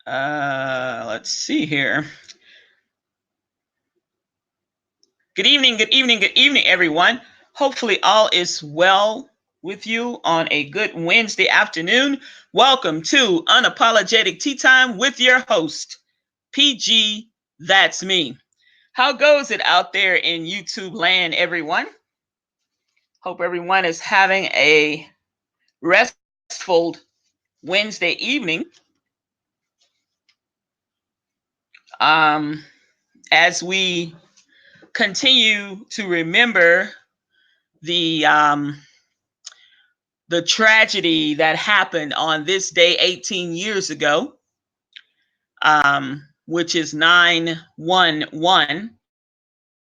Let's see here. Good evening, good evening, good evening, everyone. Hopefully, all is well with you on a good Wednesday afternoon. Welcome to Unapologetic Tea Time with your host, PG. That's me. How goes it out there in YouTube land, everyone? Hope everyone is having a restful Wednesday evening. As we continue to remember the tragedy that happened on this day 18 years ago, which is 911,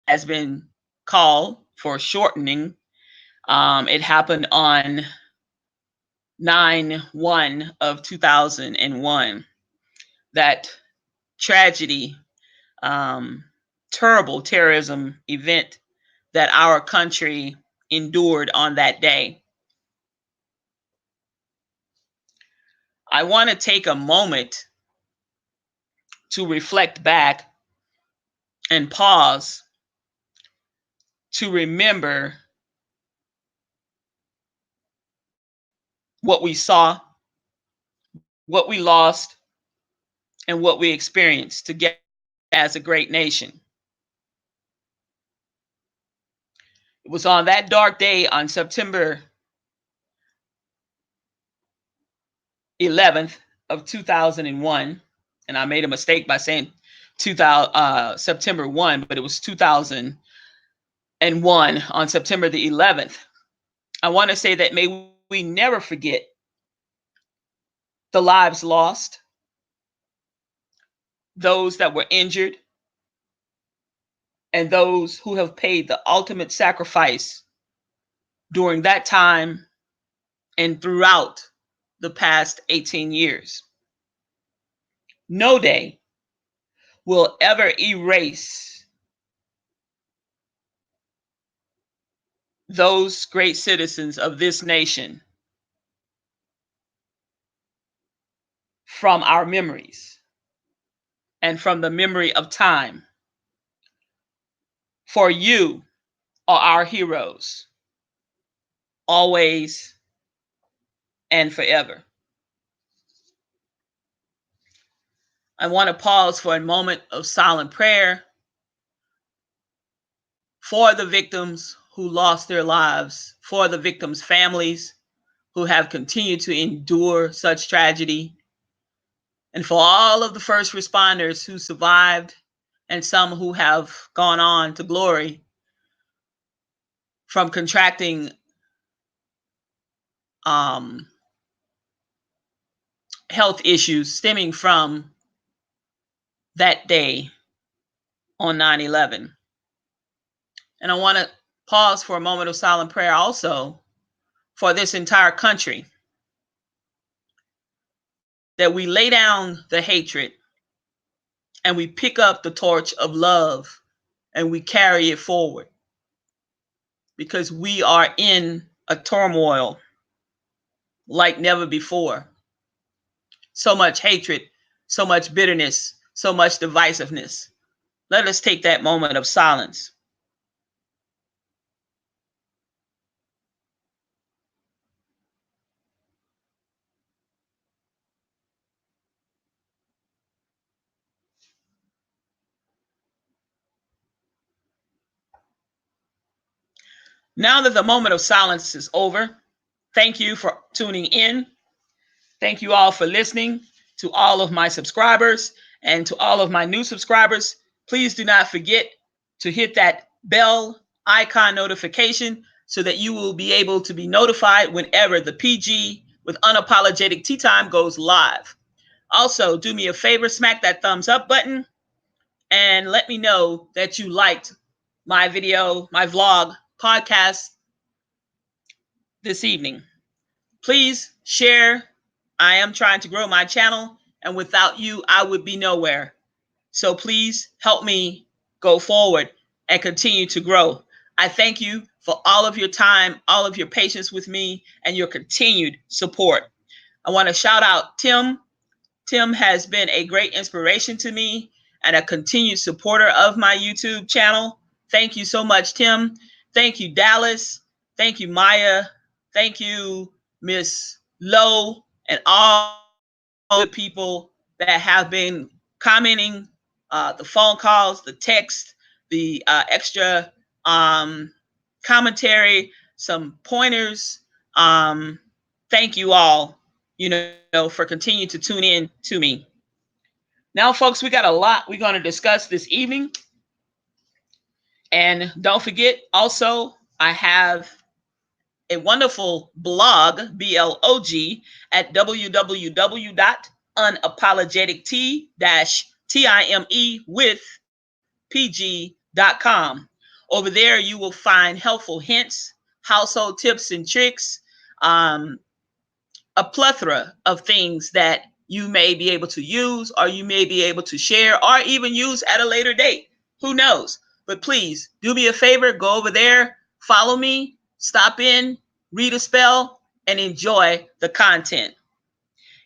has been called for shortening. It happened on 9/1 of 2001. That tragedy, terrible terrorism event that our country endured on that day. I want to take a moment to reflect back and pause to remember what we saw, what we lost, and what we experienced together as a great nation. It was on that dark day on September 11th of 2001, and I made a mistake by saying September 1, but it was 2001 on September the 11th. I want to say that may we never forget the lives lost, those that were injured, and those who have paid the ultimate sacrifice during that time and throughout the past 18 years. No day will ever erase those great citizens of this nation from our memories and from the memory of time. For you are our heroes, always and forever. I want to pause for a moment of silent prayer for the victims who lost their lives, for the victims' families who have continued to endure such tragedy, and for all of the first responders who survived and some who have gone on to glory from contracting health issues stemming from that day on 9/11. And I want to pause for a moment of silent prayer also for this entire country, that we lay down the hatred and we pick up the torch of love and we carry it forward, because we are in a turmoil like never before. So much hatred, so much bitterness, so much divisiveness. Let us take that moment of silence. Now that the moment of silence is over, thank you for tuning in. Thank you all for listening. To all of my subscribers and to all of my new subscribers, please do not forget to hit that bell icon notification so that you will be able to be notified whenever the PG with Unapologetic Tea Time goes live. Also, do me a favor, smack that thumbs up button and let me know that you liked my video, my vlog, podcast this evening. Please share. I am trying to grow my channel, and without you, I would be nowhere. So please help me go forward and continue to grow. I thank you for all of your time, all of your patience with me, and your continued support. I want to shout out Tim Tim has been a great inspiration to me and a continued supporter of my YouTube channel. Thank you so much, Tim. Thank you, Dallas. Thank you, Maya. Thank you, Miss Lowe, and all the people that have been commenting, the phone calls, the text, the extra commentary, some pointers. Thank you all, for continuing to tune in to me. Now, folks, we got a lot we're going to discuss this evening. And don't forget, also, I have a wonderful blog, blog, at www.unapologetic-time-with-pg.com. Over there, you will find helpful hints, household tips and tricks, a plethora of things that you may be able to use, or you may be able to share, or even use at a later date. Who knows? But please do me a favor, go over there, follow me, stop in, read a spell, and enjoy the content.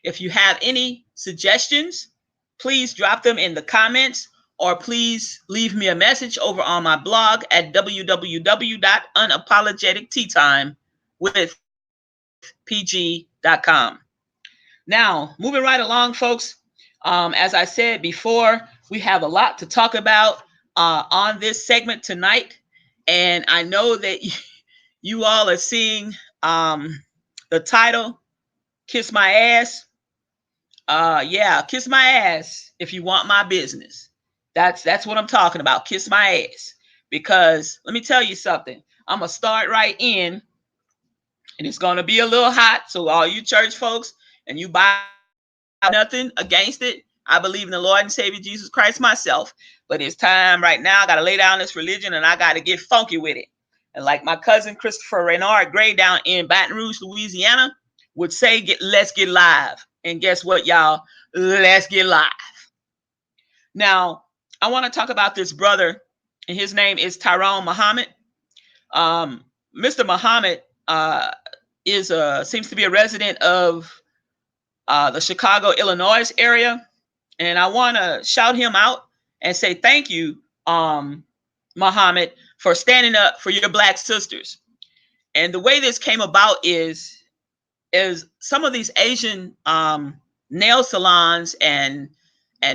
If you have any suggestions, please drop them in the comments, or please leave me a message over on my blog at www.unapologetic-time-with-pg.com. Now, moving right along, folks. As I said before, we have a lot to talk about on this segment tonight. And I know that you all are seeing the title, Kiss My Ass. Yeah, kiss my ass if you want my business. That's what I'm talking about. Kiss my ass. Because let me tell you something. I'm going to start right in, and it's going to be a little hot. So all you church folks, and you buy nothing against it. I believe in the Lord and Savior Jesus Christ myself. But it's time right now. I got to lay down this religion, and I got to get funky with it. And like my cousin Christopher Renard Gray down in Baton Rouge, Louisiana, would say, let's get live. And guess what, y'all? Let's get live. Now, I want to talk about this brother, and his name is Tyrone Muhammad. Mr. Muhammad seems to be a resident of the Chicago, Illinois area. And I want to shout him out and say thank you, Muhammad, for standing up for your Black sisters. And the way this came about is some of these Asian nail salons and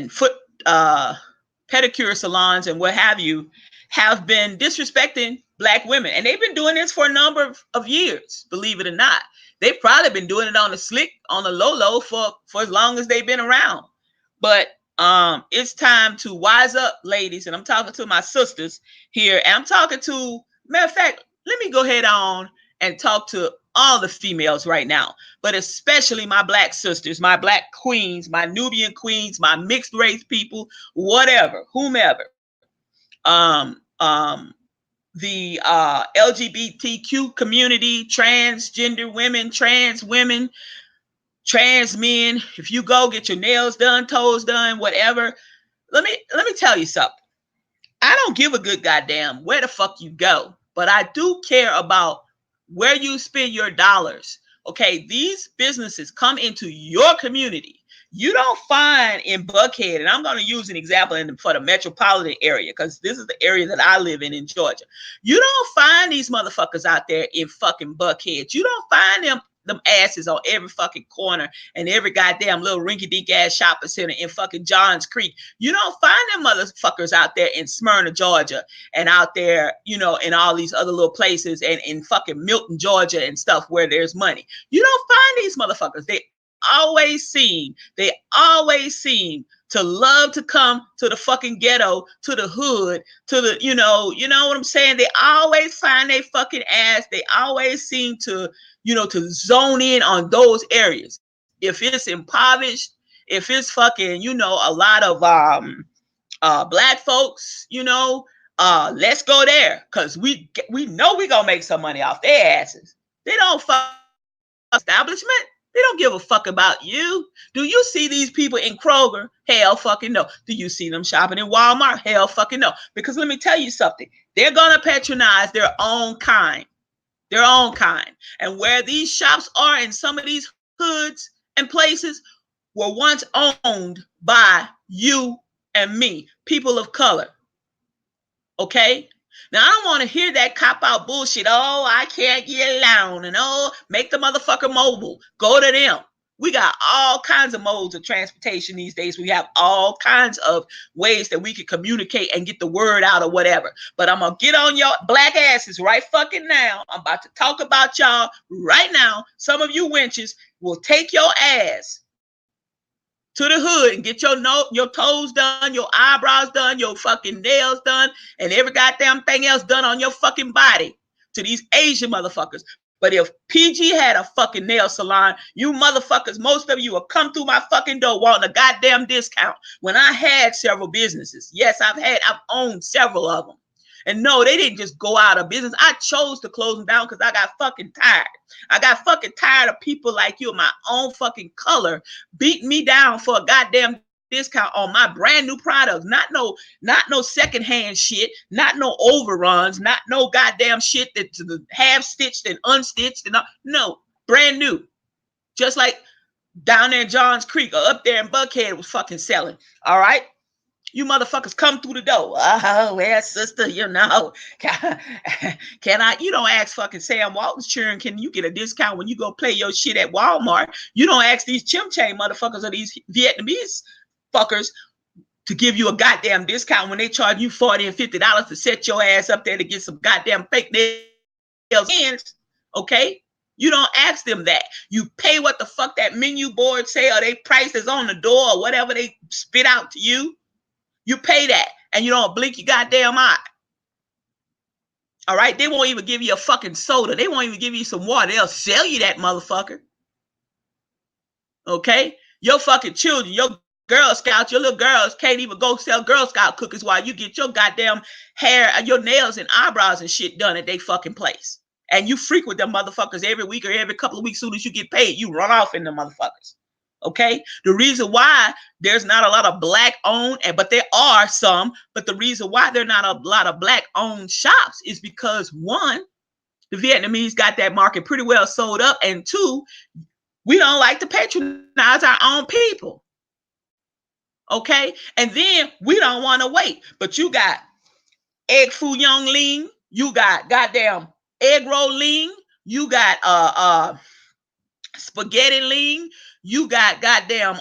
foot pedicure salons and what have you have been disrespecting Black women. And they've been doing this for a number of years, believe it or not. They've probably been doing it on the slick, on the low for as long as they've been around. But it's time to wise up, ladies. And I'm talking to my sisters here. And I'm talking to, matter of fact, let me go ahead on and talk to all the females right now, but especially my Black sisters, my Black queens, my Nubian queens, my mixed race people, whatever, whomever. The LGBTQ community, transgender women, trans men. If you go get your nails done, toes done, whatever, let me tell you something. I don't give a good goddamn where the fuck you go, but I do care about where you spend your dollars. Okay, these businesses come into your community. You don't find in Buckhead, and I'm going to use an example for the metropolitan area because this is the area that I live in Georgia. You don't find these motherfuckers out there in fucking Buckhead. You don't find them asses on every fucking corner and every goddamn little rinky-dink ass shopping center in fucking Johns Creek. You don't find them motherfuckers out there in Smyrna, Georgia, and out there, in all these other little places, and in fucking Milton, Georgia and stuff where there's money. You don't find these motherfuckers. They always seem to love to come to the fucking ghetto, to the hood, to the, you know what I'm saying? They always find their fucking ass. They always seem to, to zone in on those areas. If it's impoverished, if it's fucking, a lot of Black folks, let's go there. Cause we know we gonna make some money off their asses. They don't fuck establishment. They don't give a fuck about you. Do you see these people in Kroger? Hell fucking no. Do you see them shopping in Walmart? Hell fucking no. Because let me tell you something. They're going to patronize their own kind. Their own kind. And where these shops are in some of these hoods and places, were once owned by you and me, people of color. Okay? Now, I don't want to hear that cop out bullshit. Oh, I can't get a loan. And oh, make the motherfucker mobile. Go to them. We got all kinds of modes of transportation these days. We have all kinds of ways that we can communicate and get the word out or whatever. But I'm going to get on your black asses right fucking now. I'm about to talk about y'all right now. Some of you wenches will take your ass to the hood and get your toes done, your eyebrows done, your fucking nails done, and every goddamn thing else done on your fucking body to these Asian motherfuckers. But if PG had a fucking nail salon, you motherfuckers, most of you will come through my fucking door wanting a goddamn discount. When I had several businesses, yes, I've owned several of them. And no, they didn't just go out of business. I chose to close them down because I got fucking tired. I got fucking tired of people like you, my own fucking color, beating me down for a goddamn discount on my brand new products. Not no secondhand shit, not no overruns, not no goddamn shit that's half stitched and unstitched and all. No, brand new. Just like down there in Johns Creek or up there in Buckhead was fucking selling. All right. You motherfuckers come through the door. Oh, well, sister, can I? You don't ask fucking Sam Walton's children, can you get a discount when you go play your shit at Walmart? You don't ask these chim chain motherfuckers or these Vietnamese fuckers to give you a goddamn discount when they charge you $40 and $50 to set your ass up there to get some goddamn fake nails in. Okay? You don't ask them that. You pay what the fuck that menu board say or they prices on the door or whatever they spit out to you. You pay that and you don't blink your goddamn eye. All right? They won't even give you a fucking soda. They won't even give you some water. They'll sell you that motherfucker. Okay? Your fucking children, your Girl Scouts, your little girls can't even go sell Girl Scout cookies while you get your goddamn hair, your nails and eyebrows and shit done at they fucking place. And you frequent them motherfuckers every week or every couple of weeks. Soon as you get paid, you run off in the motherfuckers. Okay, the reason why there's not a lot of black owned, but there are some, but the reason why there are not a lot of black owned shops is because one, the Vietnamese got that market pretty well sold up, and two, we don't like to patronize our own people. Okay, and then we don't want to wait, but you got egg foo young ling, you got goddamn egg roll ling, you got spaghetti ling, you got goddamn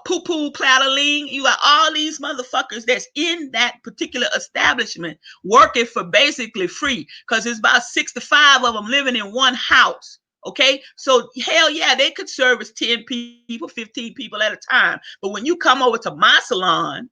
poo-poo platter ling, you got all these motherfuckers that's in that particular establishment working for basically free because it's about 65 of them living in one house. Okay, so hell yeah, they could service 10 people, 15 people at a time. But when you come over to my salon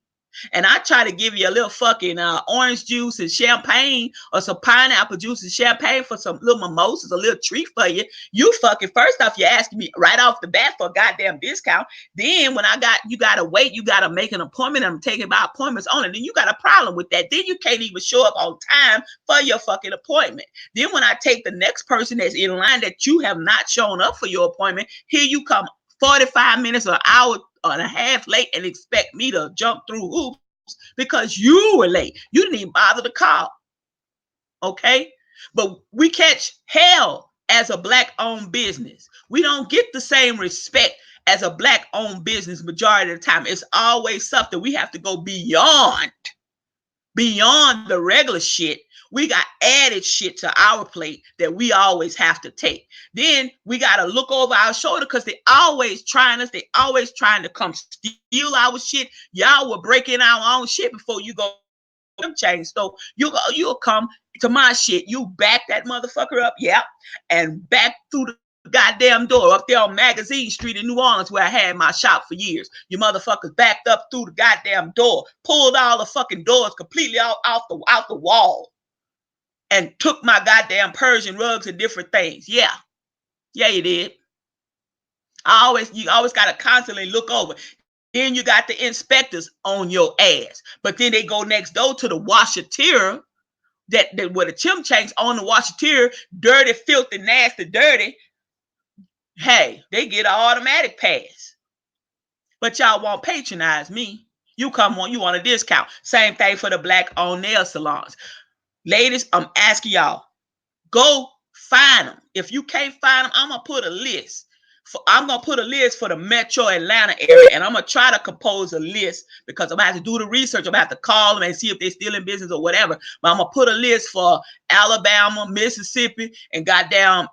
and I try to give you a little fucking orange juice and champagne or some pineapple juice and champagne for some little mimosas, a little treat for you, you fucking, first off, you're asking me right off the bat for a goddamn discount. Then when you got to wait, you got to make an appointment. I'm taking by appointments only. Then you got a problem with that. Then you can't even show up on time for your fucking appointment. Then when I take the next person that's in line that you have not shown up for your appointment, here you come 45 minutes or an hour and a half late and expect me to jump through hoops because you were late. You didn't even bother to call. Okay? But we catch hell as a black-owned business. We don't get the same respect as a black-owned business majority of the time. It's always something we have to go beyond the regular shit. We got added shit to our plate that we always have to take. Then we got to look over our shoulder because they always trying us. They always trying to come steal our shit. Y'all were breaking our own shit before you go change. So you'll come to my shit. You back that motherfucker up, yeah, and back through the goddamn door up there on Magazine Street in New Orleans where I had my shop for years. You motherfuckers backed up through the goddamn door, pulled all the fucking doors completely out the wall, and took my goddamn Persian rugs and different things. Yeah, you did. You always gotta constantly look over. Then you got the inspectors on your ass, but then they go next door to the washateer that where the chim chanks on the washateer, dirty, filthy, nasty, dirty. Hey, they get an automatic pass. But y'all won't patronize me. You want a discount. Same thing for the black-owned nail salons. Ladies, I'm asking y'all, go find them. If you can't find them, I'm going to put a list. I'm going to put a list for the metro Atlanta area, and I'm going to try to compose a list because I'm going to have to do the research. I'm going to have to call them and see if they're still in business or whatever. But I'm going to put a list for Alabama, Mississippi, and goddamn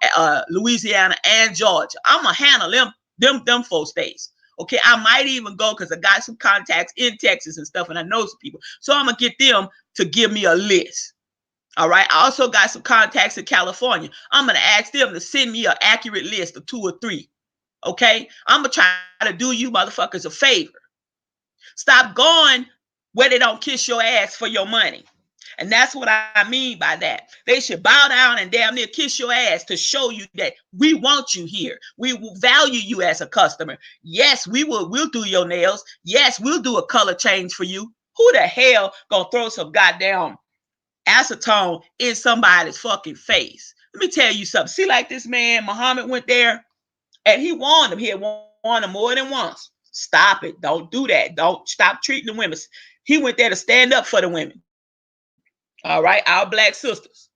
Louisiana and Georgia. I'm going to handle them 4 states. Okay, I might even go because I got some contacts in Texas and stuff, and I know some people. So I'm going to get them to give me a list. All right. I also got some contacts in California. I'm going to ask them to send me an accurate list of 2 or 3. Okay. I'm going to try to do you motherfuckers a favor. Stop going where they don't kiss your ass for your money. And that's what I mean by that. They should bow down and damn near kiss your ass to show you that we want you here. We will value you as a customer. Yes, we'll do your nails. Yes, we'll do a color change for you. Who the hell gonna throw some goddamn acetone in somebody's fucking face? Let me tell you something. See, like this man, Muhammad, went there and he warned him. He had warned him more than once. Stop it. Don't do that. Don't stop treating the women. He went there to stand up for the women. All right. Our black sisters.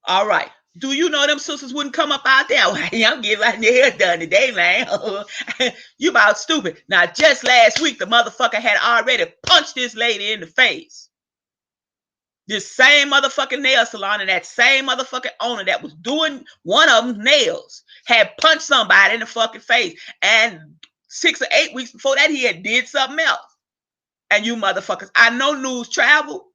All right. Do you know them sisters wouldn't come up out there? Well, I'm getting my nails done today, man. You about stupid. Now, just last week, the motherfucker had already punched this lady in the face. This same motherfucking nail salon and that same motherfucking owner that was doing one of them nails had punched somebody in the fucking face. And 6 or 8 weeks before that, he had did something else. And you motherfuckers, I know news travel.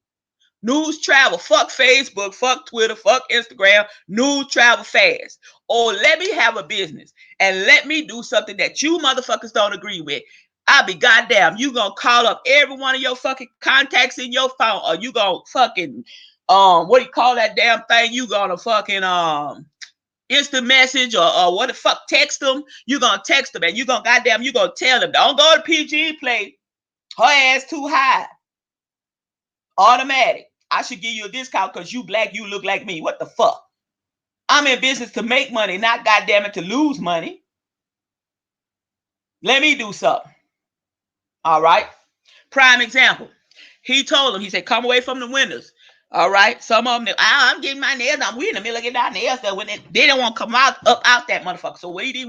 News travel. Fuck Facebook, fuck Twitter, fuck Instagram. News travel fast. Or let me have a business and let me do something that you motherfuckers don't agree with. I'll be goddamn, you gonna call up every one of your fucking contacts in your phone, or you gonna fucking what do you call that damn thing? You gonna fucking instant message or what the fuck, text them. You gonna text them and you gonna goddamn, you gonna tell them, don't go to PG play. Her ass too high. Automatic. I should give you a discount because you black, you look like me. What the fuck? I'm in business to make money, not goddamn it to lose money. Let me do something. All right. Prime example. He told him, he said, come away from the windows. All right. Some of them, I'm getting my nails done. We in the middle of getting our nails done. When they didn't want to come out that motherfucker. So what he did,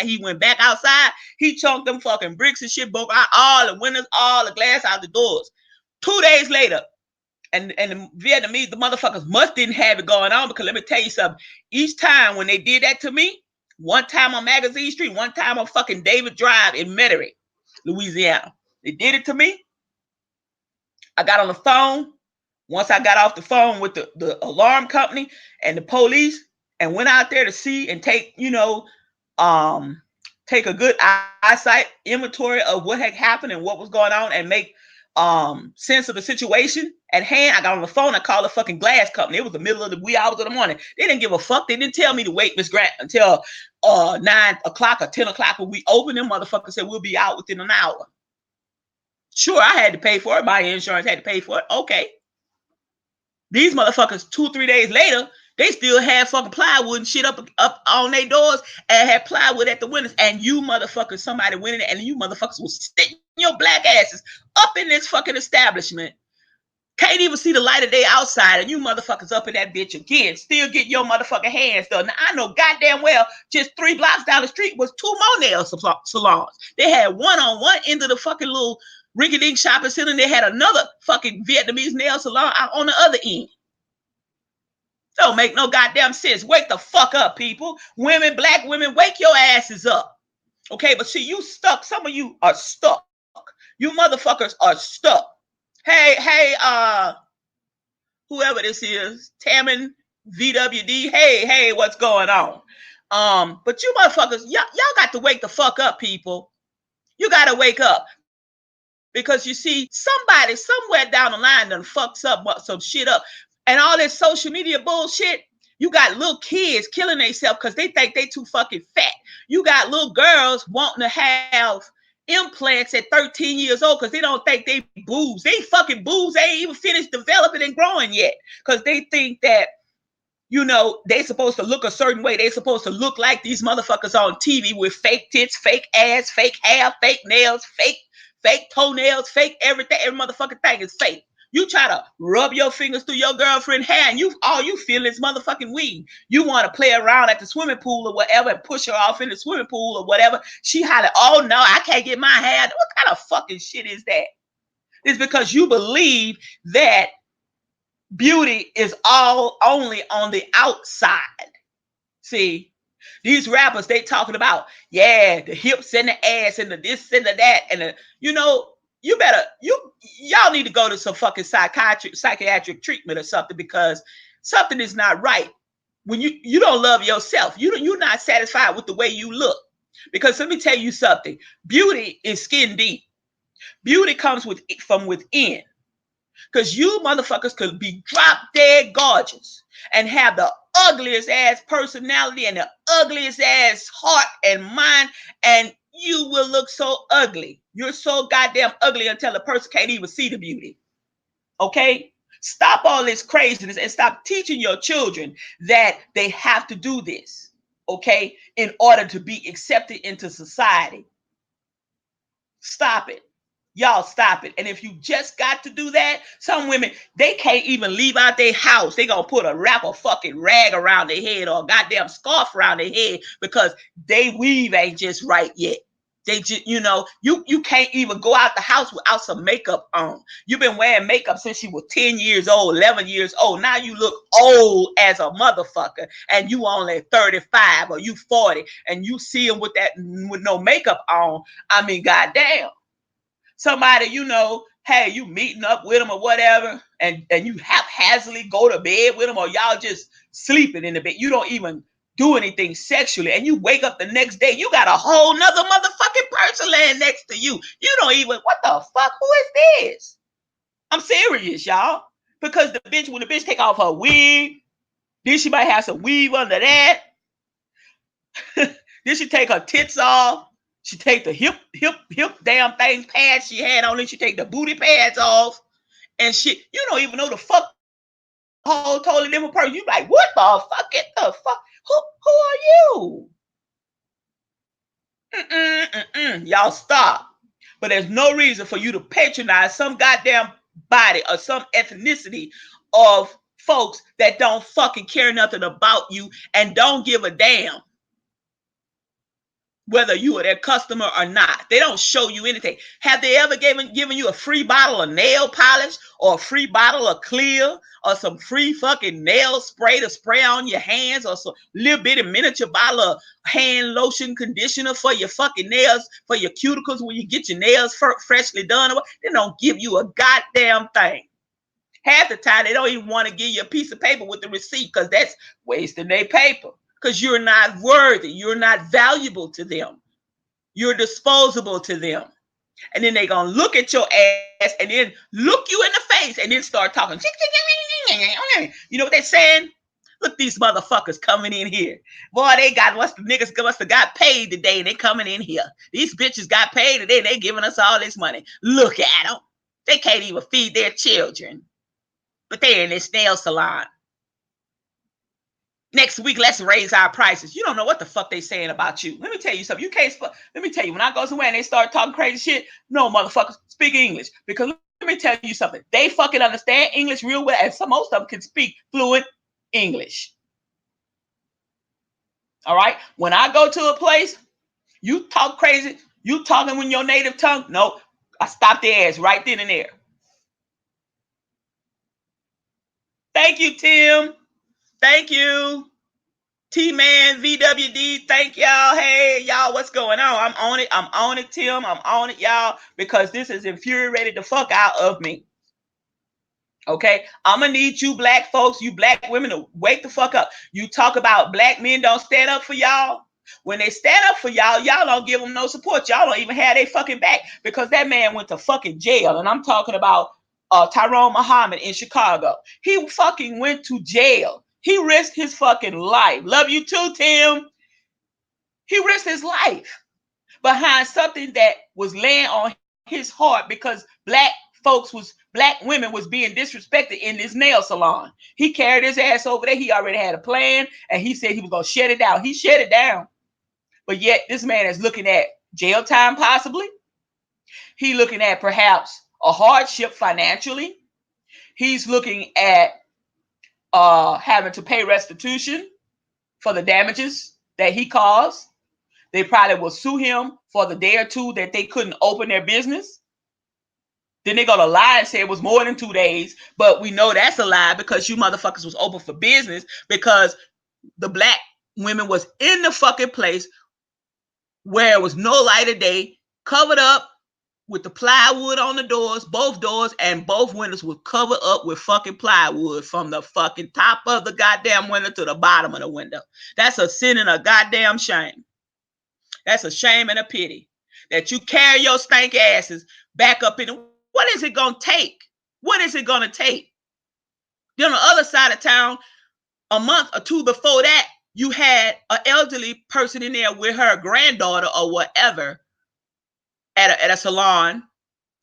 he went back outside. He chunked them fucking bricks and shit, broke out all the windows, all the glass out the doors. 2 days later, and the Vietnamese, the motherfuckers must didn't have it going on, because let me tell you something. Each time when they did that to me, one time on Magazine Street, one time on fucking David Drive in Metairie, Louisiana, they did it to me. I got on the phone. Once I got off the phone with the alarm company and the police and went out there to see and take, take a good eyesight inventory of what had happened and what was going on and make sense of the situation at hand. I got on the phone. I called the fucking glass company. It was the middle of the wee hours of the morning. They didn't give a fuck. They didn't tell me to wait, Miss Grant, until 9 o'clock or 10 o'clock when we opened. Them motherfuckers said we'll be out within an hour. Sure, I had to pay for it. My insurance had to pay for it. Okay. These motherfuckers 2-3 days later, they still had fucking plywood and shit up on their doors and had plywood at the windows. And you motherfuckers, somebody went in there and you motherfuckers was sitting your black asses up in this fucking establishment. Can't even see the light of day outside, and you motherfuckers up in that bitch again, still get your motherfucking hands done. Now, I know goddamn well just 3 blocks down the street was 2 more nail salons. They had one on one end of the fucking little rinky-dink shopping center, and they had another fucking Vietnamese nail salon out on the other end. Don't make no goddamn sense. Wake the fuck up, people. Women, black women, wake your asses up. Okay, but see, you stuck. Some of you are stuck. You motherfuckers are stuck. Hey, whoever this is, Tamin, VWD, hey, what's going on? But you motherfuckers, y'all got to wake the fuck up, people. You got to wake up. Because you see, somebody somewhere down the line done fucks up some shit up. And all this social media bullshit, you got little kids killing themselves because they think they too fucking fat. You got little girls wanting to have implants at 13 years old because they don't think they boobs. They fucking boobs. They ain't even finished developing and growing yet because they think that, they supposed to look a certain way. They supposed to look like these motherfuckers on TV with fake tits, fake ass, fake hair, fake nails, fake toenails, fake everything. Every motherfucking thing is fake. You try to rub your fingers through your girlfriend's hair, and all you feel is motherfucking weed. You want to play around at the swimming pool or whatever and push her off in the swimming pool or whatever. She holler, "Oh no, I can't get my hair." What kind of fucking shit is that? It's because you believe that beauty is all only on the outside. See, these rappers, they talking about, yeah, the hips and the ass and the this and the that. And the, y'all need to go to some fucking psychiatric treatment or something, because something is not right. When you don't love yourself, you're not satisfied with the way you look. Because let me tell you something, beauty is skin deep. Beauty comes from within. Because you motherfuckers could be drop dead gorgeous and have the ugliest ass personality and the ugliest ass heart and mind, and you will look so ugly. You're so goddamn ugly until a person can't even see the beauty. Okay? Stop all this craziness and stop teaching your children that they have to do this, okay, in order to be accepted into society. Stop it. Y'all stop it. And if you just got to do that, some women, they can't even leave out their house. They gonna put wrap a fucking rag around their head or a goddamn scarf around their head because they weave ain't just right yet. They just, you can't even go out the house without some makeup on. You've been wearing makeup since you were 10 years old, 11 years old. Now you look old as a motherfucker, and you only 35 or you 40, and you see them with no makeup on. I mean, goddamn. Somebody, hey, you meeting up with them or whatever, and you haphazardly go to bed with them, or y'all just sleeping in the bed. You don't even do anything sexually, and you wake up the next day, you got a whole nother motherfucking person laying next to you. You don't even, what the fuck? Who is this? I'm serious, y'all. Because when the bitch take off her wig, then she might have some weave under that. Then she take her tits off. She take the hip damn thing pads she had on it. She take the booty pads off. And shit, you don't even know the fuck whole totally different person. You like, what the fuck? Get the fuck? Who are you? Y'all stop. But there's no reason for you to patronize some goddamn body or some ethnicity of folks that don't fucking care nothing about you and don't give a damn whether you are their customer or not. They don't show you anything. Have they ever given you a free bottle of nail polish or a free bottle of clear or some free fucking nail spray to spray on your hands or some little bitty miniature bottle of hand lotion conditioner for your fucking nails, for your cuticles when you get your nails freshly done? They don't give you a goddamn thing. Half the time, they don't even want to give you a piece of paper with the receipt because that's wasting their paper. Because you're not worthy. You're not valuable to them. You're disposable to them. And then they're going to look at your ass and then look you in the face and then start talking. You know what they're saying? Look, these motherfuckers coming in here. Boy, the niggas must have got paid today and they coming in here. These bitches got paid today and they giving us all this money. Look at them. They can't even feed their children. But they're in this nail salon. Next week, let's raise our prices. You don't know what the fuck they saying about you. Let me tell you something. Let me tell you, when I go somewhere and they start talking crazy shit, no, motherfuckers, speak English. Because let me tell you something. They fucking understand English real well, and most of them can speak fluent English. All right? When I go to a place, you talk crazy, you talking with your native tongue, no, I stop their ass right then and there. Thank you, Tim. Thank you. T-Man, VWD, thank y'all. Hey, y'all, what's going on? I'm on it. I'm on it, Tim. I'm on it, y'all, because this is infuriated the fuck out of me. Okay? I'm going to need you black folks, you black women to wake the fuck up. You talk about black men don't stand up for y'all. When they stand up for y'all, y'all don't give them no support. Y'all don't even have their fucking back because that man went to fucking jail. And I'm talking about Tyrone Muhammad in Chicago. He fucking went to jail. He risked his fucking life. Love you too, Tim. He risked his life behind something that was laying on his heart because black women was being disrespected in this nail salon. He carried his ass over there. He already had a plan and he said he was going to shut it down. He shut it down. But yet this man is looking at jail time possibly. He looking at perhaps a hardship financially. He's looking at having to pay restitution for the damages that he caused. They probably will sue him for the day or two that they couldn't open their business. Then they're gonna lie and say it was more than 2 days, but we know that's a lie because you motherfuckers was open for business because the black women was in the fucking place where it was no light of day, covered up with the plywood on the doors, both doors and both windows were covered up with fucking plywood from the fucking top of the goddamn window to the bottom of the window. That's a sin and a goddamn shame. That's a shame and a pity that you carry your stank asses back up in. What is it gonna take? What is it gonna take? Then on the other side of town, a month or two before that, you had an elderly person in there with her granddaughter or whatever at a salon,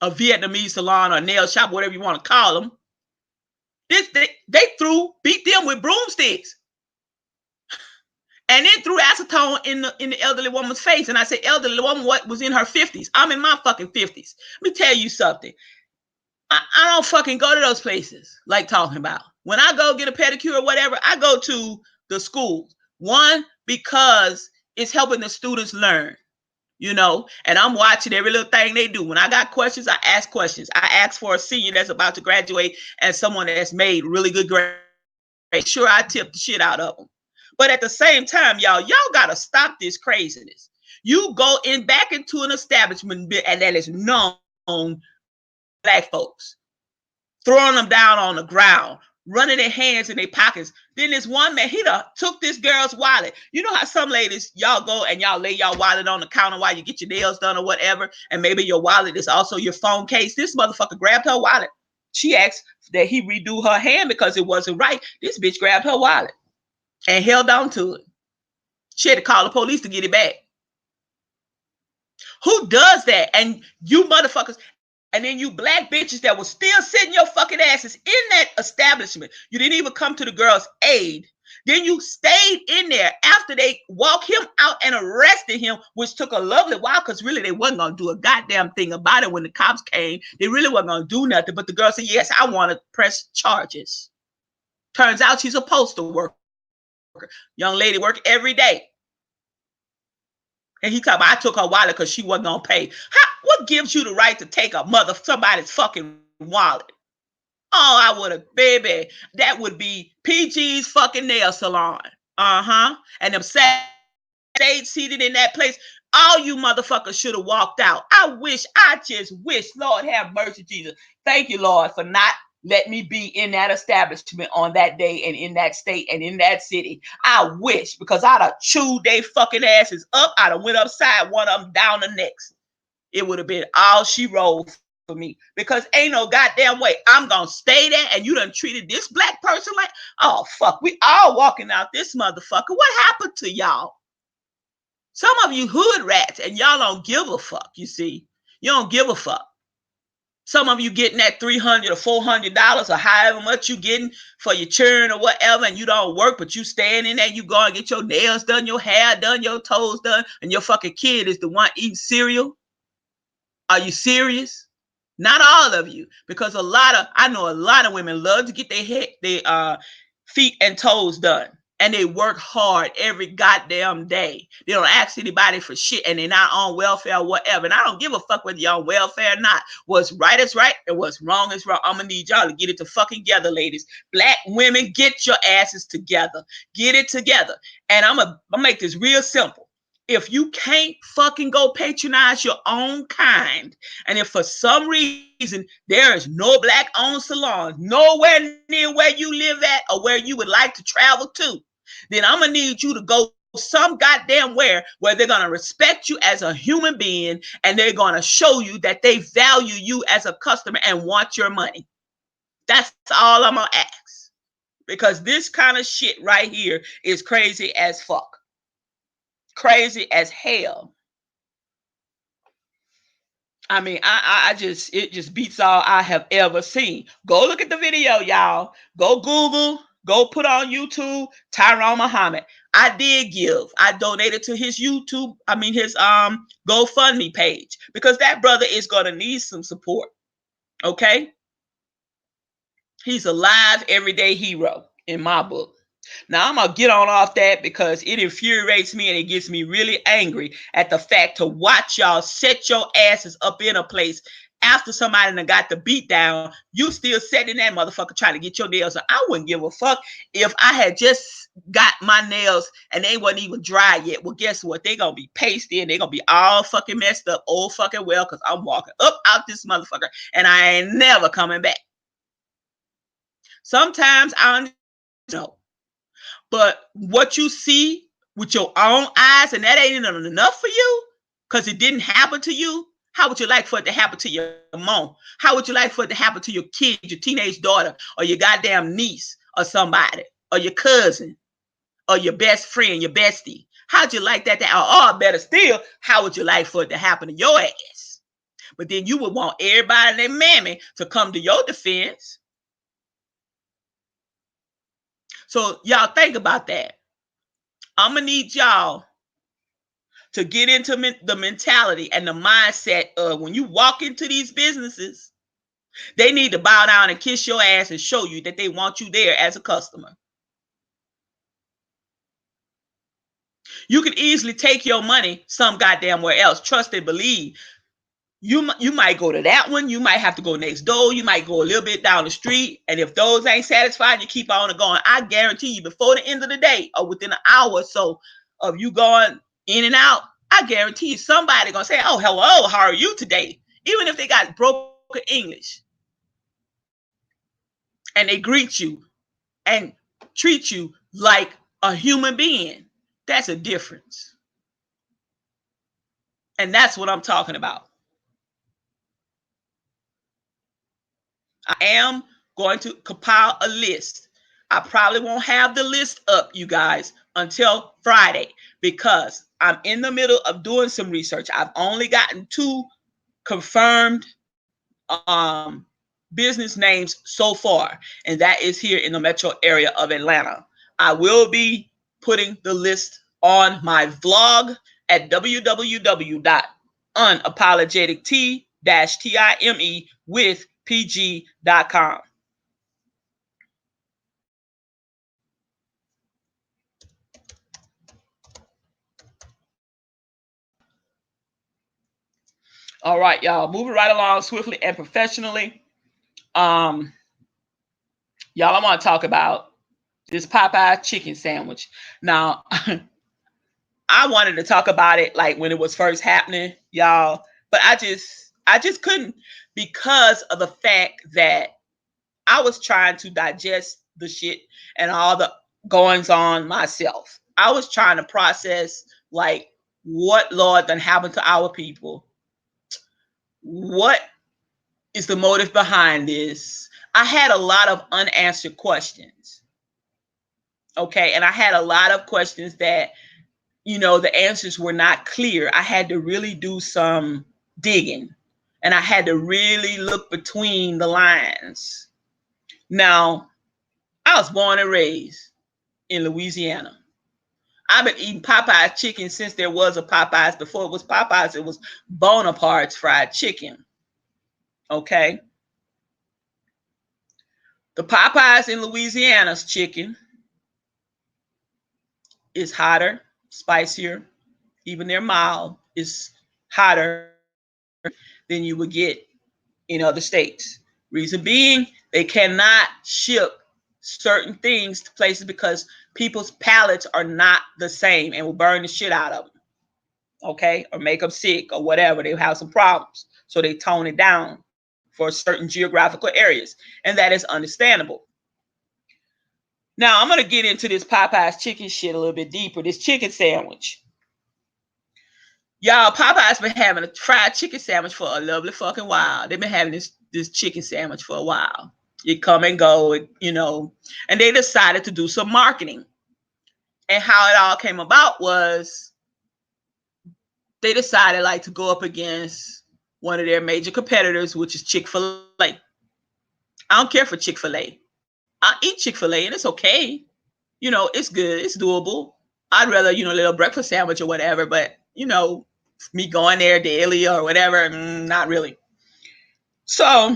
a Vietnamese salon or nail shop, whatever you want to call them. They beat them with broomsticks. And then threw acetone in the elderly woman's face. And I said, elderly woman, what was in her 50s? I'm in my fucking 50s. Let me tell you something. I don't fucking go to those places like talking about. When I go get a pedicure or whatever, I go to the schools. One, because it's helping the students learn, you know, and I'm watching every little thing they do. When I got questions, I ask questions. I ask for a senior that's about to graduate and someone that's made really good grades. Sure, I tip the shit out of them. But at the same time, y'all got to stop this craziness. You go back into an establishment and that is known black folks, throwing them down on the ground, running their hands in their pockets. Then this one man, he took this girl's wallet. You know how some ladies, y'all go and y'all lay your wallet on the counter while you get your nails done or whatever, and maybe your wallet is also your phone case. This motherfucker grabbed her wallet. She asked that he redo her hand because it wasn't right. This bitch grabbed her wallet and held on to it. She had to call the police to get it back. Who does that? And you motherfuckers, and then you black bitches that was still sitting your fucking asses in that establishment. You didn't even come to the girl's aid. Then you stayed in there after they walked him out and arrested him, which took a lovely while because really they wasn't going to do a goddamn thing about it when the cops came. They really wasn't going to do nothing. But the girl said, yes, I want to press charges. Turns out she's a postal worker. Young lady work every day. And he talking about I took her wallet because she wasn't gonna pay. What gives you the right to take somebody's fucking wallet? Oh, I would have, baby. That would be PG's fucking nail salon. And them stayed seated in that place. All you motherfuckers should have walked out. I just wish, Lord have mercy, Jesus. Thank you, Lord, for not let me be in that establishment on that day and in that state and in that city. I wish, because I'd have chewed they fucking asses up. I'd have went upside one of them down the next. It would have been all she rolled for me, because ain't no goddamn way I'm gonna stay there and you done treated this black person like, oh fuck, we all walking out this motherfucker. What happened to y'all? Some of you hood rats and y'all don't give a fuck. You see, you don't give a fuck. Some of you getting that $300 or $400 or however much you getting for your churn or whatever, and you don't work, but you stand in there, you go and get your nails done, your hair done, your toes done, and your fucking kid is the one eating cereal. Are you serious? Not all of you, because I know a lot of women love to get their feet and toes done. And they work hard every goddamn day. They don't ask anybody for shit, and they're not on welfare or whatever. And I don't give a fuck whether you're on welfare or not. What's right is right, and what's wrong is wrong. I'm gonna need y'all to get it to fucking together, ladies. Black women, get your asses together. Get it together. And I'm gonna make this real simple. If you can't fucking go patronize your own kind, and if for some reason there is no black-owned salon nowhere near where you live at or where you would like to travel to, then I'm gonna need you to go some goddamn where they're gonna respect you as a human being, and they're gonna show you that they value you as a customer and want your money. That's all I'm gonna ask, because this kind of shit right here is crazy as fuck. Crazy as hell. I mean, it just beats all I have ever seen. Go look at the video, y'all. Go Google, go put on YouTube, Tyrone Muhammad. I donated to his his GoFundMe page, because that brother is gonna need some support. Okay. He's a live, everyday hero in my book. Now I'm gonna get on off that because it infuriates me and it gets me really angry at the fact to watch y'all set your asses up in a place after somebody done got the beat down. You still sitting in that motherfucker trying to get your nails done. I wouldn't give a fuck if I had just got my nails and they wasn't even dry yet. Well, guess what? They gonna be pasty and they gonna be all fucking messed up, old fucking well, because I'm walking up out this motherfucker and I ain't never coming back. Sometimes I know. But what you see with your own eyes, and that ain't enough for you because it didn't happen to you. How would you like for it to happen to your mom? How would you like for it to happen to your kid, your teenage daughter, or your goddamn niece, or somebody, or your cousin, or your best friend, your bestie? How'd you like that? Or better still, how would you like for it to happen to your ass? But then you would want everybody and their mammy to come to your defense. So y'all think about that. I'm gonna need y'all to get into the mentality and the mindset of when you walk into these businesses, they need to bow down and kiss your ass and show you that they want you there as a customer. You can easily take your money some goddamn where else. Trust and believe. You might go to that one. You might have to go next door. You might go a little bit down the street. And if those ain't satisfied, you keep on going. I guarantee you before the end of the day or within an hour or so of you going in and out, I guarantee you somebody going to say, oh, hello, how are you today? Even if they got broken English. And they greet you and treat you like a human being. That's a difference. And that's what I'm talking about. I am going to compile a list. I probably won't have the list up, you guys, until Friday because I'm in the middle of doing some research. I've only gotten 2 confirmed business names so far, and that is here in the metro area of Atlanta. I will be putting the list on my vlog at www.unapologetic-time-with-pg.com. All right, y'all, moving right along swiftly and professionally. Y'all, I want to talk about this Popeye chicken sandwich. Now, I wanted to talk about it like when it was first happening, y'all, but I just couldn't because of the fact that I was trying to digest the shit and all the goings on myself. I was trying to process like what Lord done happened to our people. What is the motive behind this? I had a lot of unanswered questions. Okay, and I had a lot of questions that the answers were not clear. I had to really do some digging and I had to really look between the lines. Now, I was born and raised in Louisiana. I've been eating Popeye's chicken since there was a Popeye's. Before it was Popeye's, it was Bonaparte's fried chicken. Okay. The Popeye's in Louisiana's chicken is hotter, spicier. Even their mild is hotter than you would get in other states. Reason being, they cannot ship certain things to places because people's palates are not the same and will burn the shit out of them. Okay, or make them sick or whatever. They have some problems, so they tone it down for certain geographical areas, and that is understandable. Now I'm gonna get into this Popeye's chicken shit a little bit deeper. This chicken sandwich. Y'all, Popeye's been having a fried chicken sandwich for a lovely fucking while. They've been having this chicken sandwich for a while. It come and go, and they decided to do some marketing. And how it all came about was they decided like to go up against one of their major competitors, which is Chick-fil-A. I don't care for Chick-fil-A. I eat Chick-fil-A and it's okay. It's good. It's doable. I'd rather, a little breakfast sandwich or whatever, but, me going there daily or whatever, not really. So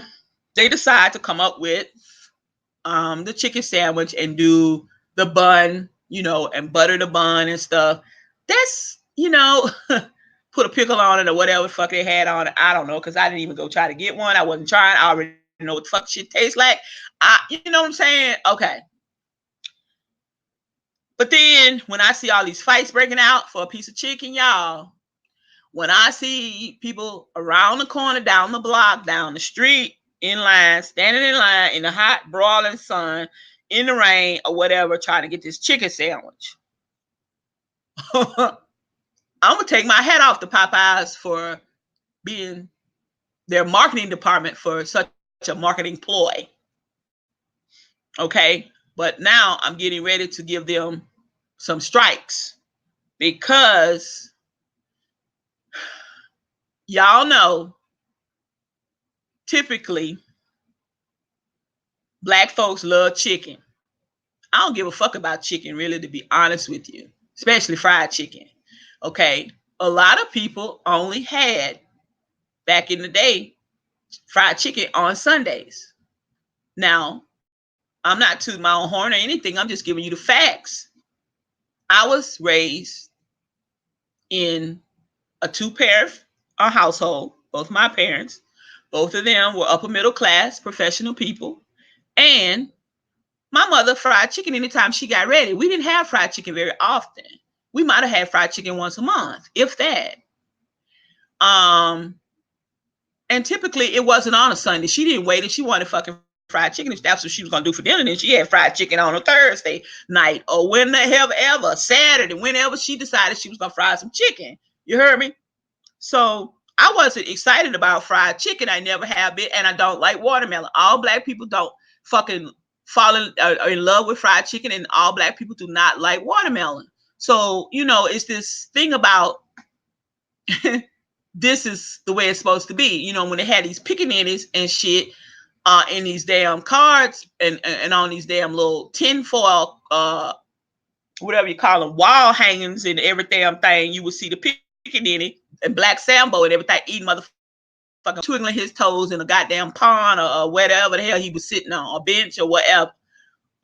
they decide to come up with the chicken sandwich and do the bun, and butter the bun and stuff. That's, put a pickle on it or whatever the fuck they had on it. I don't know, because I didn't even go try to get one. I wasn't trying. I already know what the fuck shit tastes like. You know what I'm saying? Okay. But then when I see all these fights breaking out for a piece of chicken, y'all, when I see people around the corner, down the block, down the street, in line, standing in line in the hot, broiling sun, in the rain or whatever, trying to get this chicken sandwich, I'm going to take my hat off to Popeyes for being their marketing department for such a marketing ploy. Okay. But now I'm getting ready to give them some strikes, because y'all know typically Black folks love chicken. I don't give a fuck about chicken, really, to be honest with you, especially fried chicken. Okay. A lot of people only had, back in the day, fried chicken on Sundays. Now, I'm not tooting my own horn or anything. I'm just giving you the facts. I was raised in a two-parent household, both my parents. Both of them were upper middle class professional people. And my mother fried chicken anytime she got ready. We didn't have fried chicken very often. We might have had fried chicken once a month, if that. And typically it wasn't on a Sunday. She didn't wait, and she wanted fucking fried chicken. If that's what she was gonna do for dinner, then she had fried chicken on a Thursday night, or when the hell ever, Saturday, whenever she decided she was gonna fry some chicken. You heard me? So I wasn't excited about fried chicken. I never have been, and I don't like watermelon. All Black people don't fucking fall in love with fried chicken, and all Black people do not like watermelon. So, it's this thing about this is the way it's supposed to be. When they had these pickaninnies and shit in these damn cards and on these damn little tinfoil, whatever you call them, wall hangings and every damn thing, you would see the pickaninny and Black Sambo and everything eating motherfucking twiggling his toes in a goddamn pond or whatever the hell he was sitting on, a bench or whatever.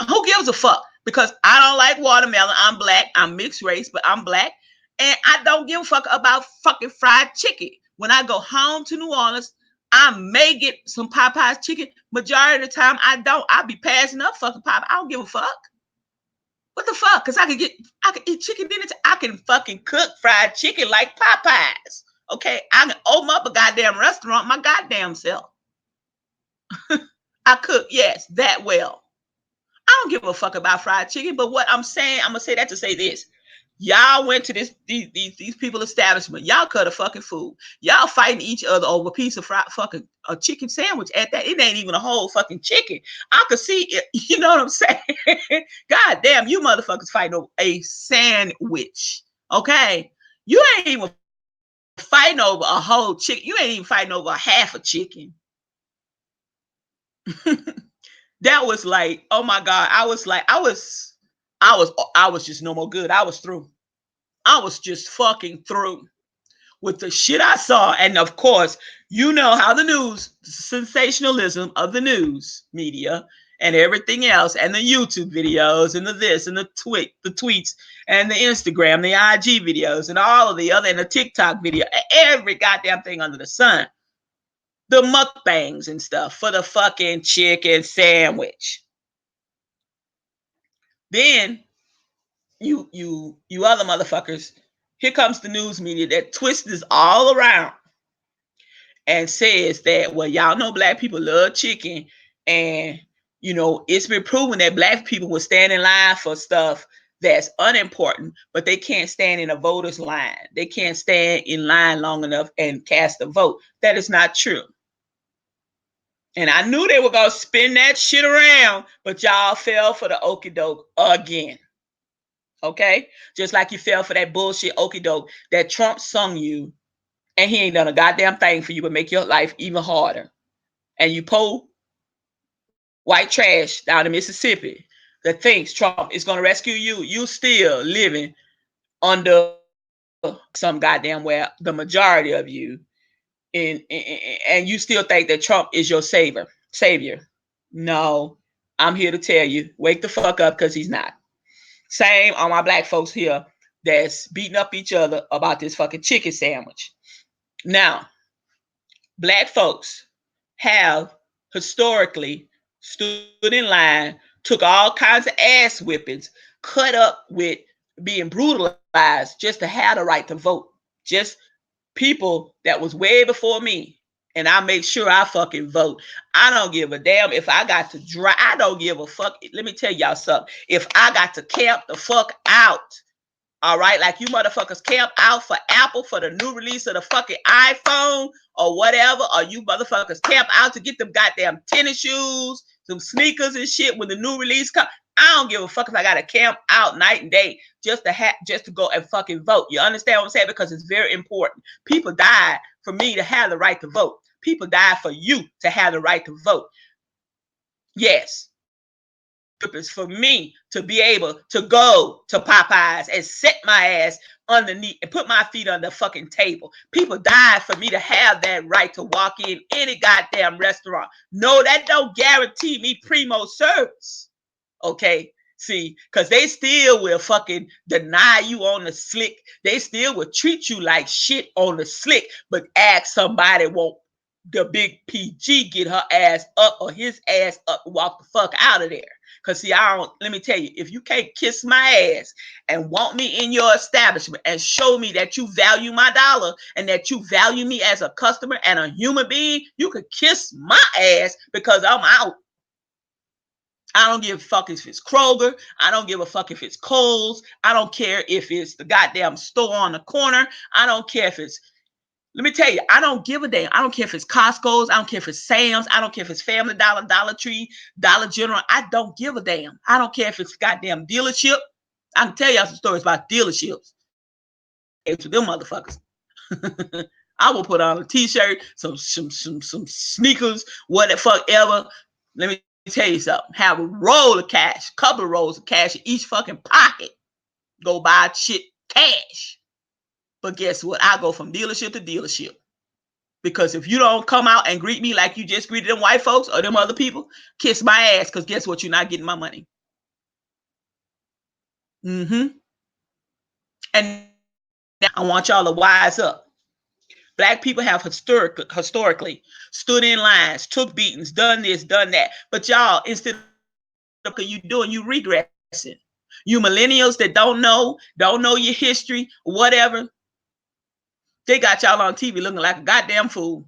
Who gives a fuck? Because I don't like watermelon. I'm Black. I'm mixed race, but I'm Black. And I don't give a fuck about fucking fried chicken. When I go home to New Orleans, I may get some Popeyes chicken. Majority of the time, I don't. I'll be passing up fucking Popeyes. I don't give a fuck. What the fuck? Because I can eat chicken dinner. I can fucking cook fried chicken like Popeyes. Okay? I can open up a goddamn restaurant my goddamn self. I cook, yes, that well. I don't give a fuck about fried chicken, but what I'm saying, I'm gonna say that to say this. Y'all went to these people establishment. Y'all cut a fucking food. Y'all fighting each other over a piece of fried fucking a chicken sandwich. At that, it ain't even a whole fucking chicken. I could see it. You know what I'm saying? God damn, you motherfuckers fighting over a sandwich. Okay, you ain't even fighting over a whole chicken. You ain't even fighting over a half a chicken. That was like, oh my God. I was just no more good. I was through. I was just fucking through with the shit I saw. And of course, you know how the news, sensationalism of the news media and everything else, and the YouTube videos and the this and the tweets and the Instagram, the IG videos and all of the other, and the TikTok video, every goddamn thing under the sun. The mukbangs and stuff for the fucking chicken sandwich. Then you other motherfuckers, here comes the news media that twists this all around and says that, well, y'all know Black people love chicken, and it's been proven that Black people will stand in line for stuff that's unimportant, but they can't stand in a voter's line. They can't stand in line long enough and cast a vote. That is not true. And I knew they were going to spin that shit around, but y'all fell for the okie doke again. Okay? Just like you fell for that bullshit okie doke that Trump sung you, and he ain't done a goddamn thing for you but make your life even harder. And you pull white trash down in Mississippi that thinks Trump is going to rescue you. You still living under some goddamn where the majority of you, and you still think that Trump is your savior. No, I'm here to tell you, wake the fuck up, because he's not. Same on my black folks here that's beating up each other about this fucking chicken sandwich. Now, black folks have historically stood in line, took all kinds of ass whippings, cut up with being brutalized just to have the right to vote. Just people that was way before me. And I make sure I fucking vote. I don't give a damn if I got to drive. I don't give a fuck. Let me tell y'all something. If I got to camp the fuck out, all right, like you motherfuckers camp out for Apple for the new release of the fucking iPhone or whatever, or you motherfuckers camp out to get them goddamn tennis shoes, some sneakers and shit when the new release comes. I don't give a fuck if I gotta camp out night and day just to go and fucking vote. You understand what I'm saying? Because it's very important. People died for me to have the right to vote. People died for you to have the right to vote. Yes. Purpose for me to be able to go to Popeyes and sit my ass underneath and put my feet on the fucking table. People died for me to have that right to walk in any goddamn restaurant. No, that don't guarantee me primo service. Okay, see, because they still will fucking deny you on the slick. They still will treat you like shit on the slick, but ask somebody won't the big PG get her ass up or his ass up and walk the fuck out of there. Because see, let me tell you, if you can't kiss my ass and want me in your establishment and show me that you value my dollar and that you value me as a customer and a human being, you could kiss my ass because I'm out. I don't give a fuck if it's Kroger. I don't give a fuck if it's Kohl's. I don't care if it's the goddamn store on the corner. I don't care if it's, let me tell you, I don't give a damn. I don't care if it's Costco's. I don't care if it's Sam's. I don't care if it's Family Dollar, Dollar Tree, Dollar General. I don't give a damn. I don't care if it's goddamn dealership. I can tell y'all some stories about dealerships. To them motherfuckers. I will put on a t-shirt, some sneakers, what the fuck ever. Let me tell you something. Have a roll of cash, couple of rolls of cash in each fucking pocket. Go buy shit cash. But guess what? I go from dealership to dealership. Because if you don't come out and greet me like you just greeted them white folks or them other people, kiss my ass, because guess what? You're not getting my money. And I want y'all to wise up. Black people have historically stood in lines, took beatings, done this, done that. But y'all, instead of you doing, you regressing. You millennials that don't know your history, whatever, they got y'all on TV looking like a goddamn fool.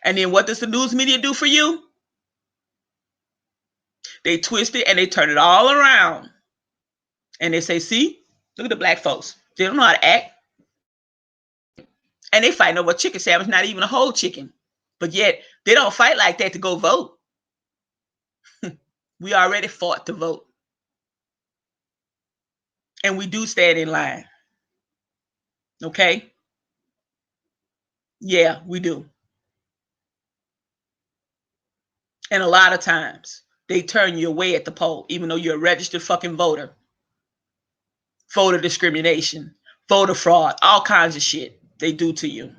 And then what does the news media do for you? They twist it and they turn it all around. And they say, see, look at the black folks. They don't know how to act. And they fighting over a chicken sandwich, not even a whole chicken. But yet, they don't fight like that to go vote. We already fought to vote. And we do stand in line. Okay? Yeah, we do. And a lot of times, they turn you away at the poll, even though you're a registered fucking voter. Voter discrimination, voter fraud, all kinds of shit they do to you.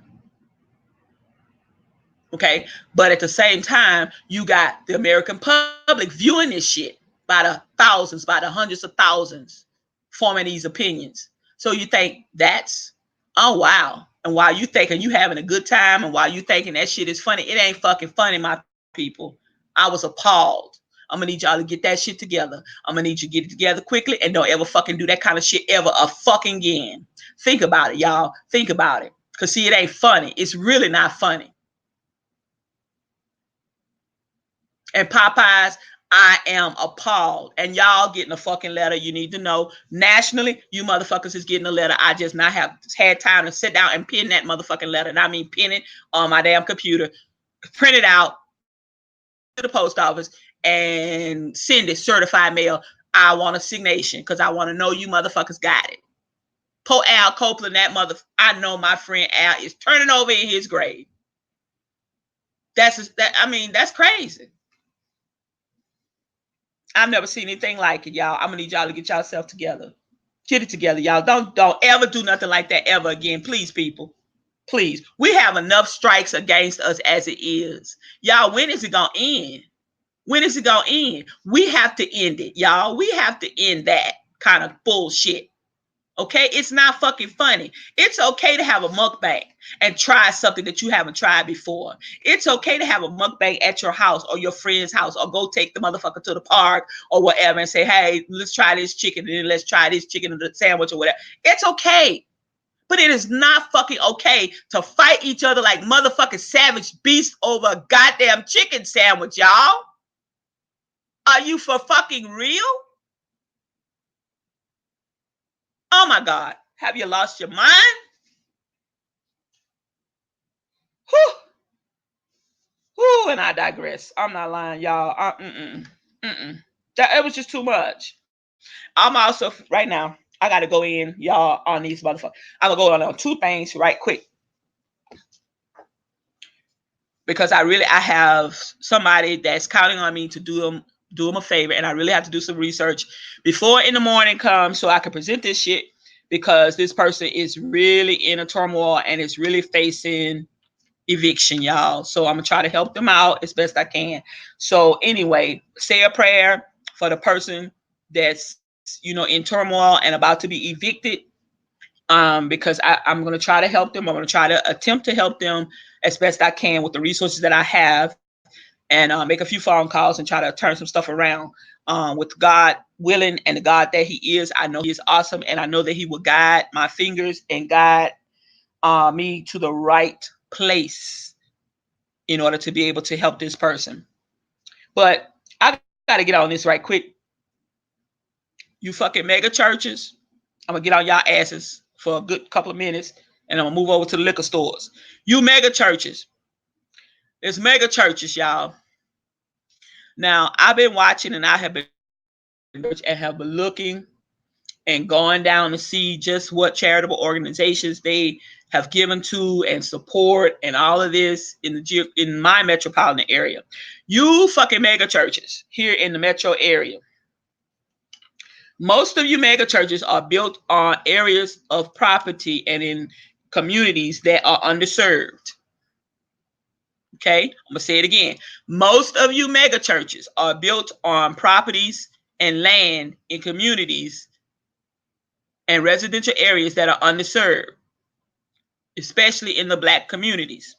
Okay? But at the same time, you got the American public viewing this shit by the thousands, by the hundreds of thousands, forming these opinions. So you think that's, oh, wow. And while you thinking you having a good time and while you thinking that shit is funny, it ain't fucking funny, my people. I was appalled. I'm going to need y'all to get that shit together. I'm going to need you to get it together quickly and don't ever fucking do that kind of shit ever a fucking again. Think about it, y'all. Think about it. Because see, it ain't funny. It's really not funny. And Popeyes, I am appalled. And y'all getting a fucking letter. You need to know. Nationally, you motherfuckers is getting a letter. I just not have had time to sit down and pin that motherfucking letter. And I mean pin it on my damn computer, print it out to the post office, and send it certified mail. I want a signation because I want to know you motherfuckers got it. Po Al Copeland, that mother, I know my friend Al is turning over in his grave. That's crazy. I've never seen anything like it, y'all. I'm gonna need y'all to get yourself together. Get it together, y'all. Don't ever do nothing like that ever again. Please, people. Please. We have enough strikes against us as it is. Y'all, when is it gonna end? When is it gonna end? We have to end it, y'all. We have to end that kind of bullshit. Okay, it's not fucking funny. It's okay to have a mukbang and try something that you haven't tried before. It's okay to have a mukbang at your house or your friend's house, or go take the motherfucker to the park or whatever and say, hey, let's try this chicken and then let's try this chicken sandwich or whatever. It's okay. But it is not fucking okay to fight each other like motherfucking savage beasts over a goddamn chicken sandwich, y'all. Are you for fucking real? Oh my God. Have you lost your mind? Whew. Whew, and I digress. I'm not lying, y'all. It was just too much. I'm also right now. I gotta go in, y'all, on these motherfuckers. I'm gonna go on two things right quick because I have somebody that's counting on me to do them a favor, and I really have to do some research before in the morning comes so I can present this shit, because this person is really in a turmoil and is really facing eviction, y'all. So I'm gonna try to help them out as best I can. So anyway, say a prayer for the person that's in turmoil and about to be evicted. Because I'm gonna try to help them. I'm gonna try to attempt to help them as best I can with the resources that I have, and make a few phone calls and try to turn some stuff around. With God willing and the God that He is, I know He is awesome, and I know that He will guide my fingers and guide me to the right place in order to be able to help this person. But I got to get on this right quick. You fucking mega churches, I'm going to get on y'all asses for a good couple of minutes, and I'm going to move over to the liquor stores. You mega churches. There's mega churches, y'all. Now, I've been watching, and I have been looking and going down to see just what charitable organizations they have given to and support and all of this in my metropolitan area. You fucking mega churches here in the metro area. Most of you mega churches are built on areas of property and in communities that are underserved. Okay, I'm gonna say it again. Most of you mega churches are built on properties and land in communities and residential areas that are underserved, especially in the Black communities.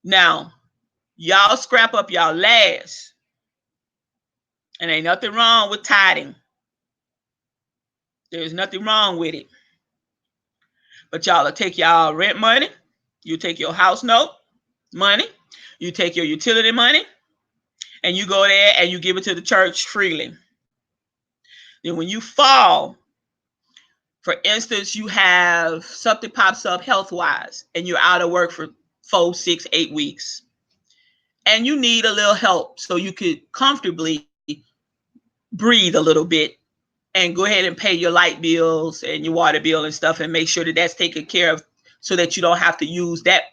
Now, y'all scrap up y'all last, and ain't nothing wrong with tithing. There's nothing wrong with it. But y'all will take y'all rent money, you take your house note money, you take your utility money, and you go there and you give it to the church freely. Then when you fall, for instance, you have something pops up health-wise, and you're out of work for 4, 6, 8 weeks, and you need a little help so you could comfortably breathe a little bit and go ahead and pay your light bills and your water bill and stuff, and make sure that that's taken care of so that you don't have to use that,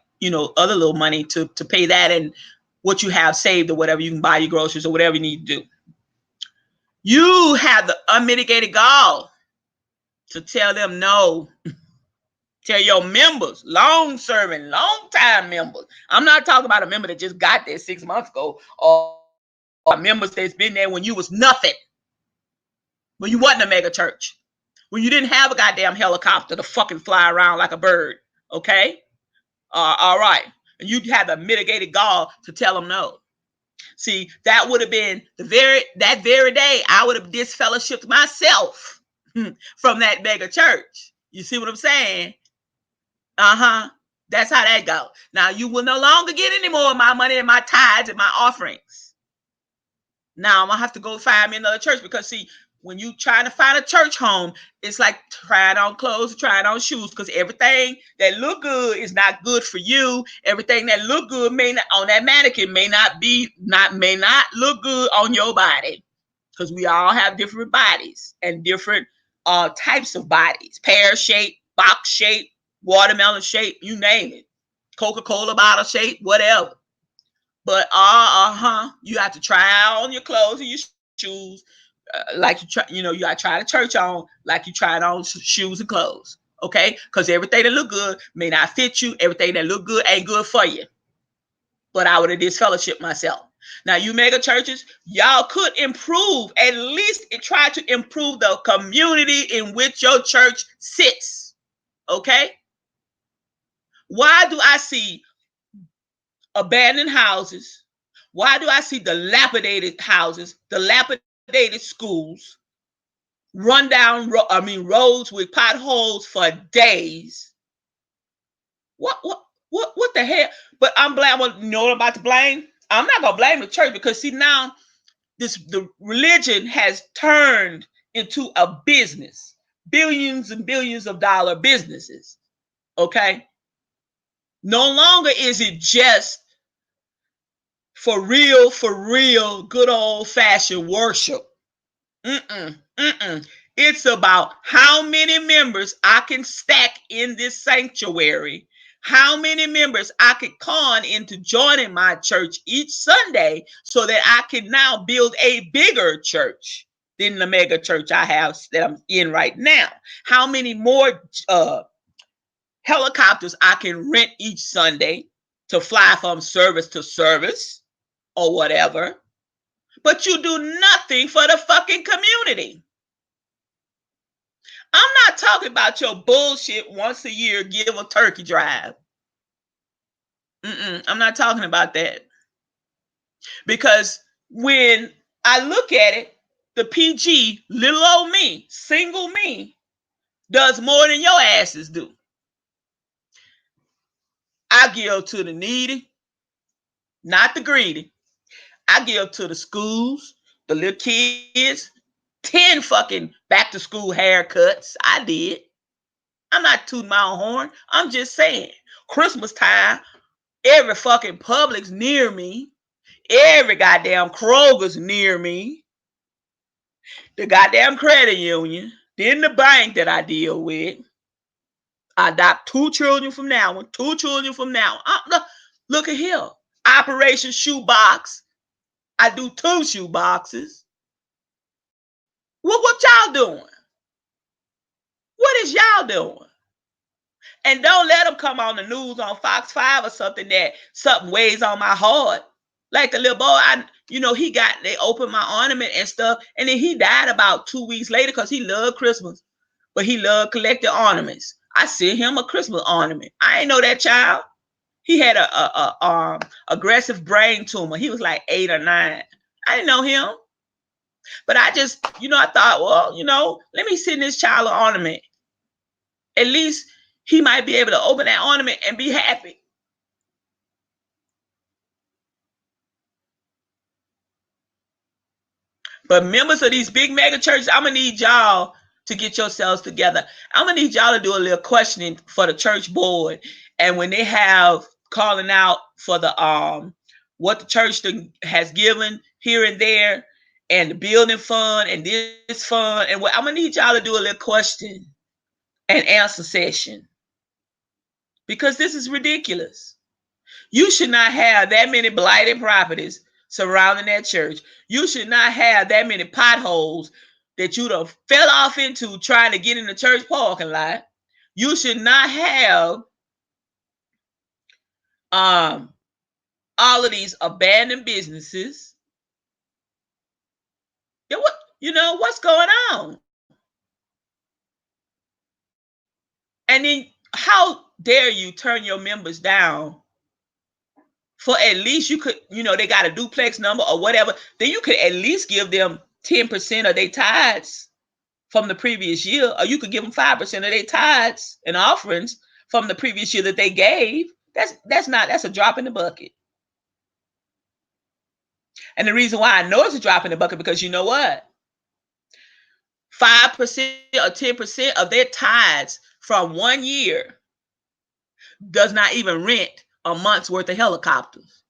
other little money to pay that and what you have saved or whatever. You can buy your groceries or whatever you need to do. You have the unmitigated gall to tell them no. Tell your members, long-serving, long-time members. I'm not talking about a member that just got there 6 months ago, or members that's been there when you was nothing, when you wasn't a mega church, when you didn't have a goddamn helicopter to fucking fly around like a bird. Okay, all right, and you had the mitigated gall to tell them no. See, that would have been that very day I would have disfellowshipped myself from that mega church. You see what I'm saying? That's how that goes. Now, you will no longer get any more of my money and my tithes and my offerings. Now, I'm going to have to go find me another church, because, see, when you trying to find a church home, it's like trying on clothes, trying on shoes, because everything that look good is not good for you. Everything that look good on that mannequin may not look good on your body, because we all have different bodies and different types of bodies, pear shape, box shape, watermelon shape, you name it, Coca-Cola bottle shape, whatever. But you have to try on your clothes and your shoes, like you try, you got to try the church on like you tried on shoes and clothes. Okay, because everything that look good may not fit you. Everything that look good ain't good for you. But I would have disfellowshipped myself. Now, you mega churches, y'all could improve, at least try to improve the community in which your church sits. Okay? Why do I see abandoned houses? Why do I see dilapidated houses, dilapidated schools, run down roads with potholes for days? What the hell? But I'm blaming, you know what I'm about to blame? I'm not gonna blame the church, because see, now the religion has turned into a business, billions and billions of dollar businesses. Okay? No longer is it just for real, good old fashioned worship. It's about how many members I can stack in this sanctuary, how many members I could con into joining my church each Sunday, so that I can now build a bigger church than the mega church I have that I'm in right now. How many more helicopters I can rent each Sunday to fly from service to service or whatever. But you do nothing for the fucking community. I'm not talking about your bullshit once a year give a turkey drive. I'm not talking about that. Because when I look at it, the PG, little old me, single me, does more than your asses do. I give to the needy, not the greedy. I give to the schools, the little kids, 10 fucking back to school haircuts. I did. I'm not tooting my own horn. I'm just saying, Christmas time, every fucking Publix near me, every goddamn Kroger's near me, the goddamn credit union, then the bank that I deal with. I adopt 2 children from now on, 2 children from now. Look at here. Operation Shoebox. I do 2 shoe boxes. What y'all doing? What is y'all doing? And don't let them come on the news on Fox 5 or something that something weighs on my heart. Like the little boy, they opened my ornament and stuff, and then he died about 2 weeks later because he loved Christmas, but he loved collecting ornaments. I sent him a Christmas ornament. I ain't know that child. He had a aggressive brain tumor. He was like 8 or 9. I didn't know him, but I just, I thought, well, let me send this child an ornament. At least he might be able to open that ornament and be happy. But members of these big mega churches, I'm going to need y'all to get yourselves together. I'm going to need y'all to do a little questioning for the church board. And when they have calling out for the what the church has given here and there, and the building fund and this fund, and what, I'm going to need y'all to do a little question and answer session. Because this is ridiculous. You should not have that many blighted properties surrounding that church. You should not have that many potholes that you'd have fell off into trying to get in the church parking lot. You should not have all of these abandoned businesses. What's going on? And then how dare you turn your members down for at least you could, they got a duplex number or whatever, then you could at least give them 10% of their tithes from the previous year, or you could give them 5% of their tithes and offerings from the previous year that they gave. That's a drop in the bucket. And the reason why I know it's a drop in the bucket, because you know what? 5% or 10% of their tithes from 1 year does not even rent a month's worth of helicopters.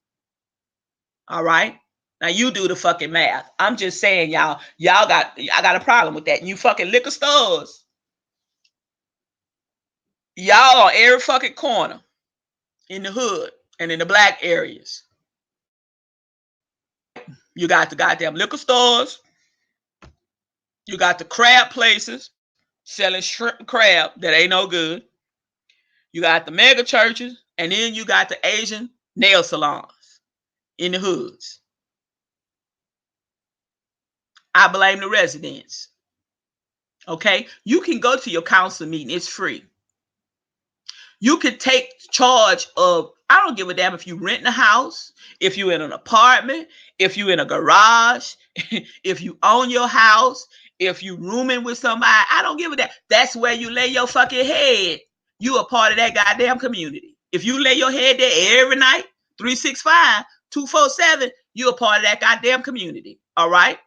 All right? Now you do the fucking math. I'm just saying, I got a problem with that. And you fucking liquor stores, y'all on every fucking corner in the hood and in the black areas. You got the goddamn liquor stores. You got the crab places selling shrimp and crab that ain't no good. You got the mega churches, and then you got the Asian nail salons in the hoods. I blame the residents. Okay? You can go to your council meeting. It's free. You could take charge of, I don't give a damn if you rent a house, if you in an apartment, if you in a garage, if you own your house, if you rooming with somebody, I don't give a damn. That's where you lay your fucking head. You a part of that goddamn community. If you lay your head there every night, 365, 247, you a part of that goddamn community. All right?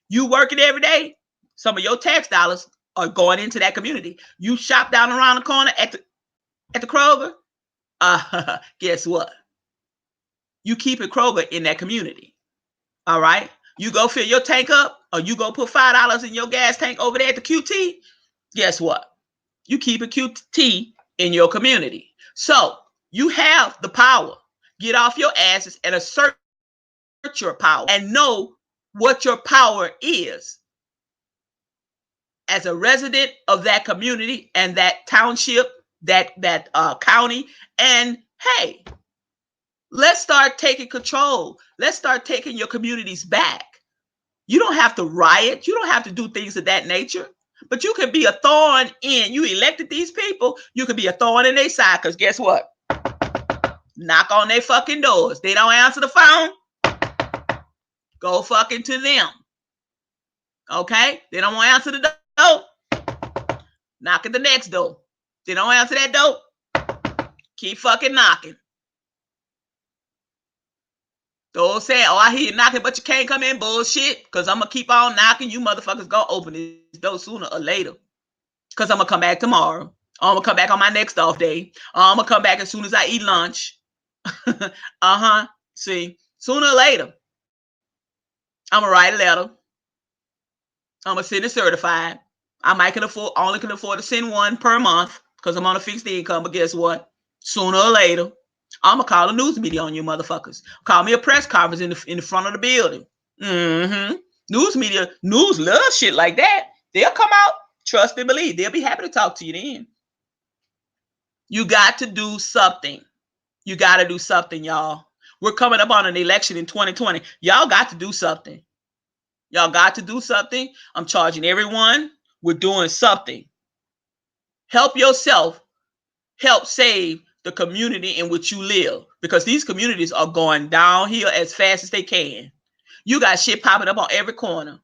You working every day, some of your tax dollars are going into that community. You shop down around the corner at the Kroger, guess what? You keep it Kroger in that community. All right? You go fill your tank up, or you go put $5 in your gas tank over there at the QT, guess what? You keep a QT in your community. So you have the power. Get off your asses and assert your power and know what your power is as a resident of that community and that township, that county. And hey, let's start taking control. Let's start taking your communities back. You don't have to riot. You don't have to do things of that nature. But you can be a thorn in. You elected these people. You can be a thorn in their side. Because guess what? Knock on their fucking doors. They don't answer the phone. Go fucking to them. Okay? They don't want to answer the door. Knock at the next door. They don't answer that door. Keep fucking knocking. Those say, oh, I hear you knocking, but you can't come in. Bullshit. Because I'm going to keep on knocking. You motherfuckers going to open this door sooner or later. Because I'm going to come back tomorrow. I'm going to come back on my next off day. I'm going to come back as soon as I eat lunch. See, sooner or later, I'm going to write a letter. I'm going to send it certified. I might only can afford to send one per month because I'm on a fixed income. But guess what? Sooner or later, I'm going to call a news media on you motherfuckers. Call me a press conference in the front of the building. News media, news love shit like that. They'll come out, trust and believe. They'll be happy to talk to you then. You got to do something. You got to do something, y'all. We're coming up on an election in 2020. Y'all got to do something. Y'all got to do something. I'm charging everyone. We're doing something. Help yourself. Help save the community in which you live, because these communities are going downhill as fast as they can. You got shit popping up on every corner.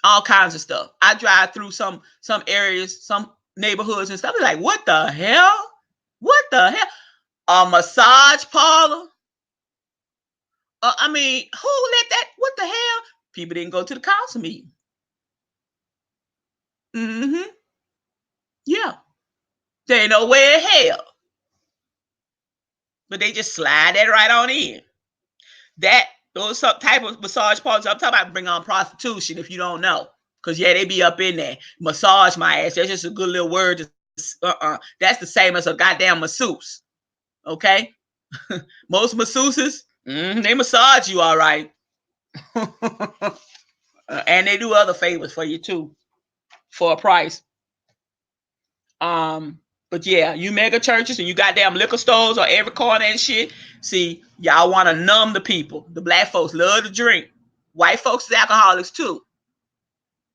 All kinds of stuff. I drive through some areas, some neighborhoods and stuff. I'm like, what the hell? What the hell? A massage parlor? I mean, who let that? What the hell? People didn't go to the council meeting. Yeah. They ain't nowhere in hell. But they just slide that right on in. Those type of massage parlors, I'm talking about bring on prostitution if you don't know. Because, yeah, they be up in there. Massage my ass. That's just a good little word. That's the same as a goddamn masseuse. Okay? Most masseuses, they massage you all right. And they do other favors for you, too, for a price. But yeah, you mega churches and you goddamn liquor stores or every corner and shit. See, y'all want to numb the people. The black folks love to drink. White folks is alcoholics too.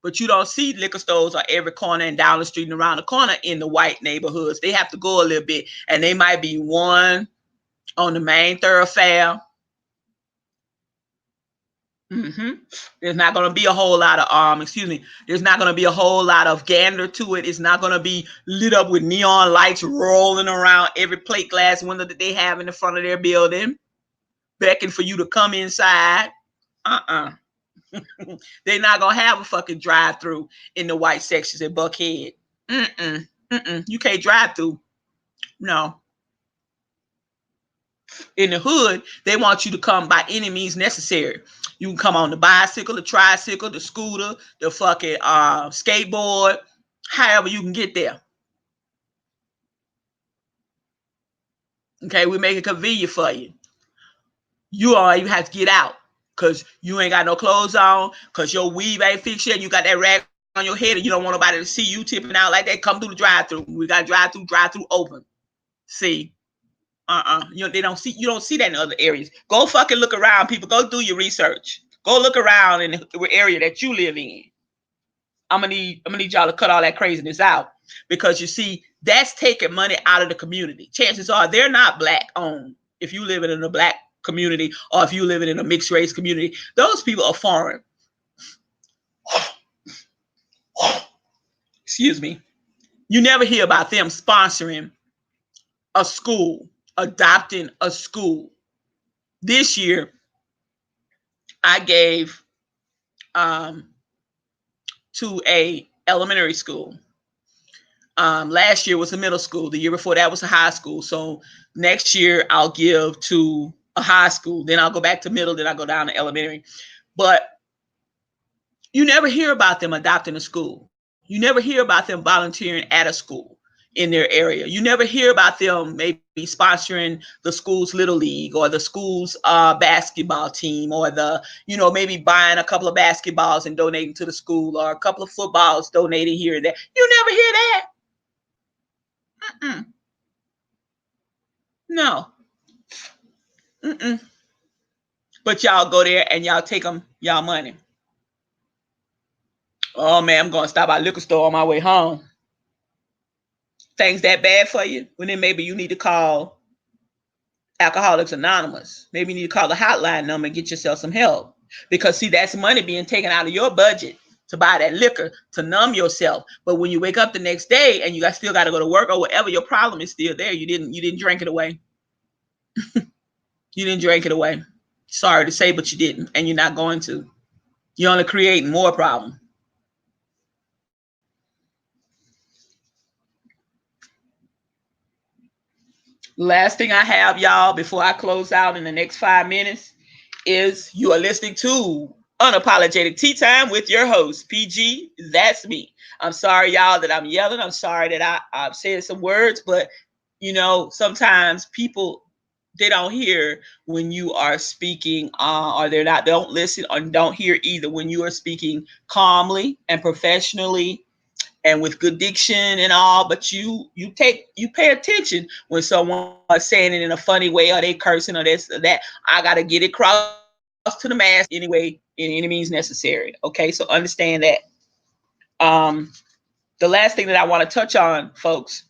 But you don't see liquor stores on every corner and down the street and around the corner in the white neighborhoods. They have to go a little bit. And they might be one on the main thoroughfare. There's not going to be a whole lot of there's not going to be a whole lot of gander to it. It's not going to be lit up with neon lights rolling around every plate glass window that they have in the front of their building, begging for you to come inside. They're not going to have a fucking drive-through in the white sections at Buckhead. You can't drive through. No. In the hood, they want you to come by any means necessary. You can come on the bicycle, the tricycle, the scooter, the fucking skateboard, however you can get there. Okay, we make it convenient for you. You all even have to get out because you ain't got no clothes on, because your weave ain't fixed yet. You got that rag on your head and you don't want nobody to see you tipping out like that. Come through the drive-through. We got drive-through open. See? You don't see that in other areas. Go fucking look around, people. Go do your research. Go look around in the area that you live in. I'm gonna need y'all to cut all that craziness out, because you see, that's taking money out of the community. Chances are they're not black owned. If you live in a black community, or if you live in a mixed race community, those people are foreign. Excuse me. You never hear about them sponsoring a school, adopting a school. This year, I gave to a elementary school. Last year was a middle school. The year before that was a high school. So next year I'll give to a high school. Then I'll go back to middle. Then I'll go down to elementary. But you never hear about them adopting a school. You never hear about them volunteering at a school in their area. You never hear about them maybe sponsoring the school's little league, or the school's basketball team, or maybe buying a couple of basketballs and donating to the school, or a couple of footballs donating here and there. You never hear that. Mm-mm. No. Mm-mm. But y'all go there and y'all take them y'all money. Oh man, I'm gonna stop at liquor store on my way home. Things that bad for you? Well, then maybe you need to call Alcoholics Anonymous. Maybe you need to call the hotline number and get yourself some help. Because see, that's money being taken out of your budget to buy that liquor to numb yourself. But when you wake up the next day and you still got to go to work or whatever, your problem is still there. You didn't drink it away. You didn't drink it away. Sorry to say, but you didn't, and you're not going to. You're only creating more problems. Last thing I have, y'all, before I close out in the next 5 minutes, is you are listening to Unapologetic Tea Time with your host, PG. That's me. I'm sorry, y'all, that I'm yelling. I'm sorry that I've said some words, but sometimes people, they don't hear when you are speaking, or they don't listen or don't hear either when you are speaking calmly and professionally and with good diction and all, but you pay attention when someone is saying it in a funny way, or they cursing, or this or that. I gotta get it across to the mass anyway, in any means necessary. Okay, so understand that. The last thing that I want to touch on, folks,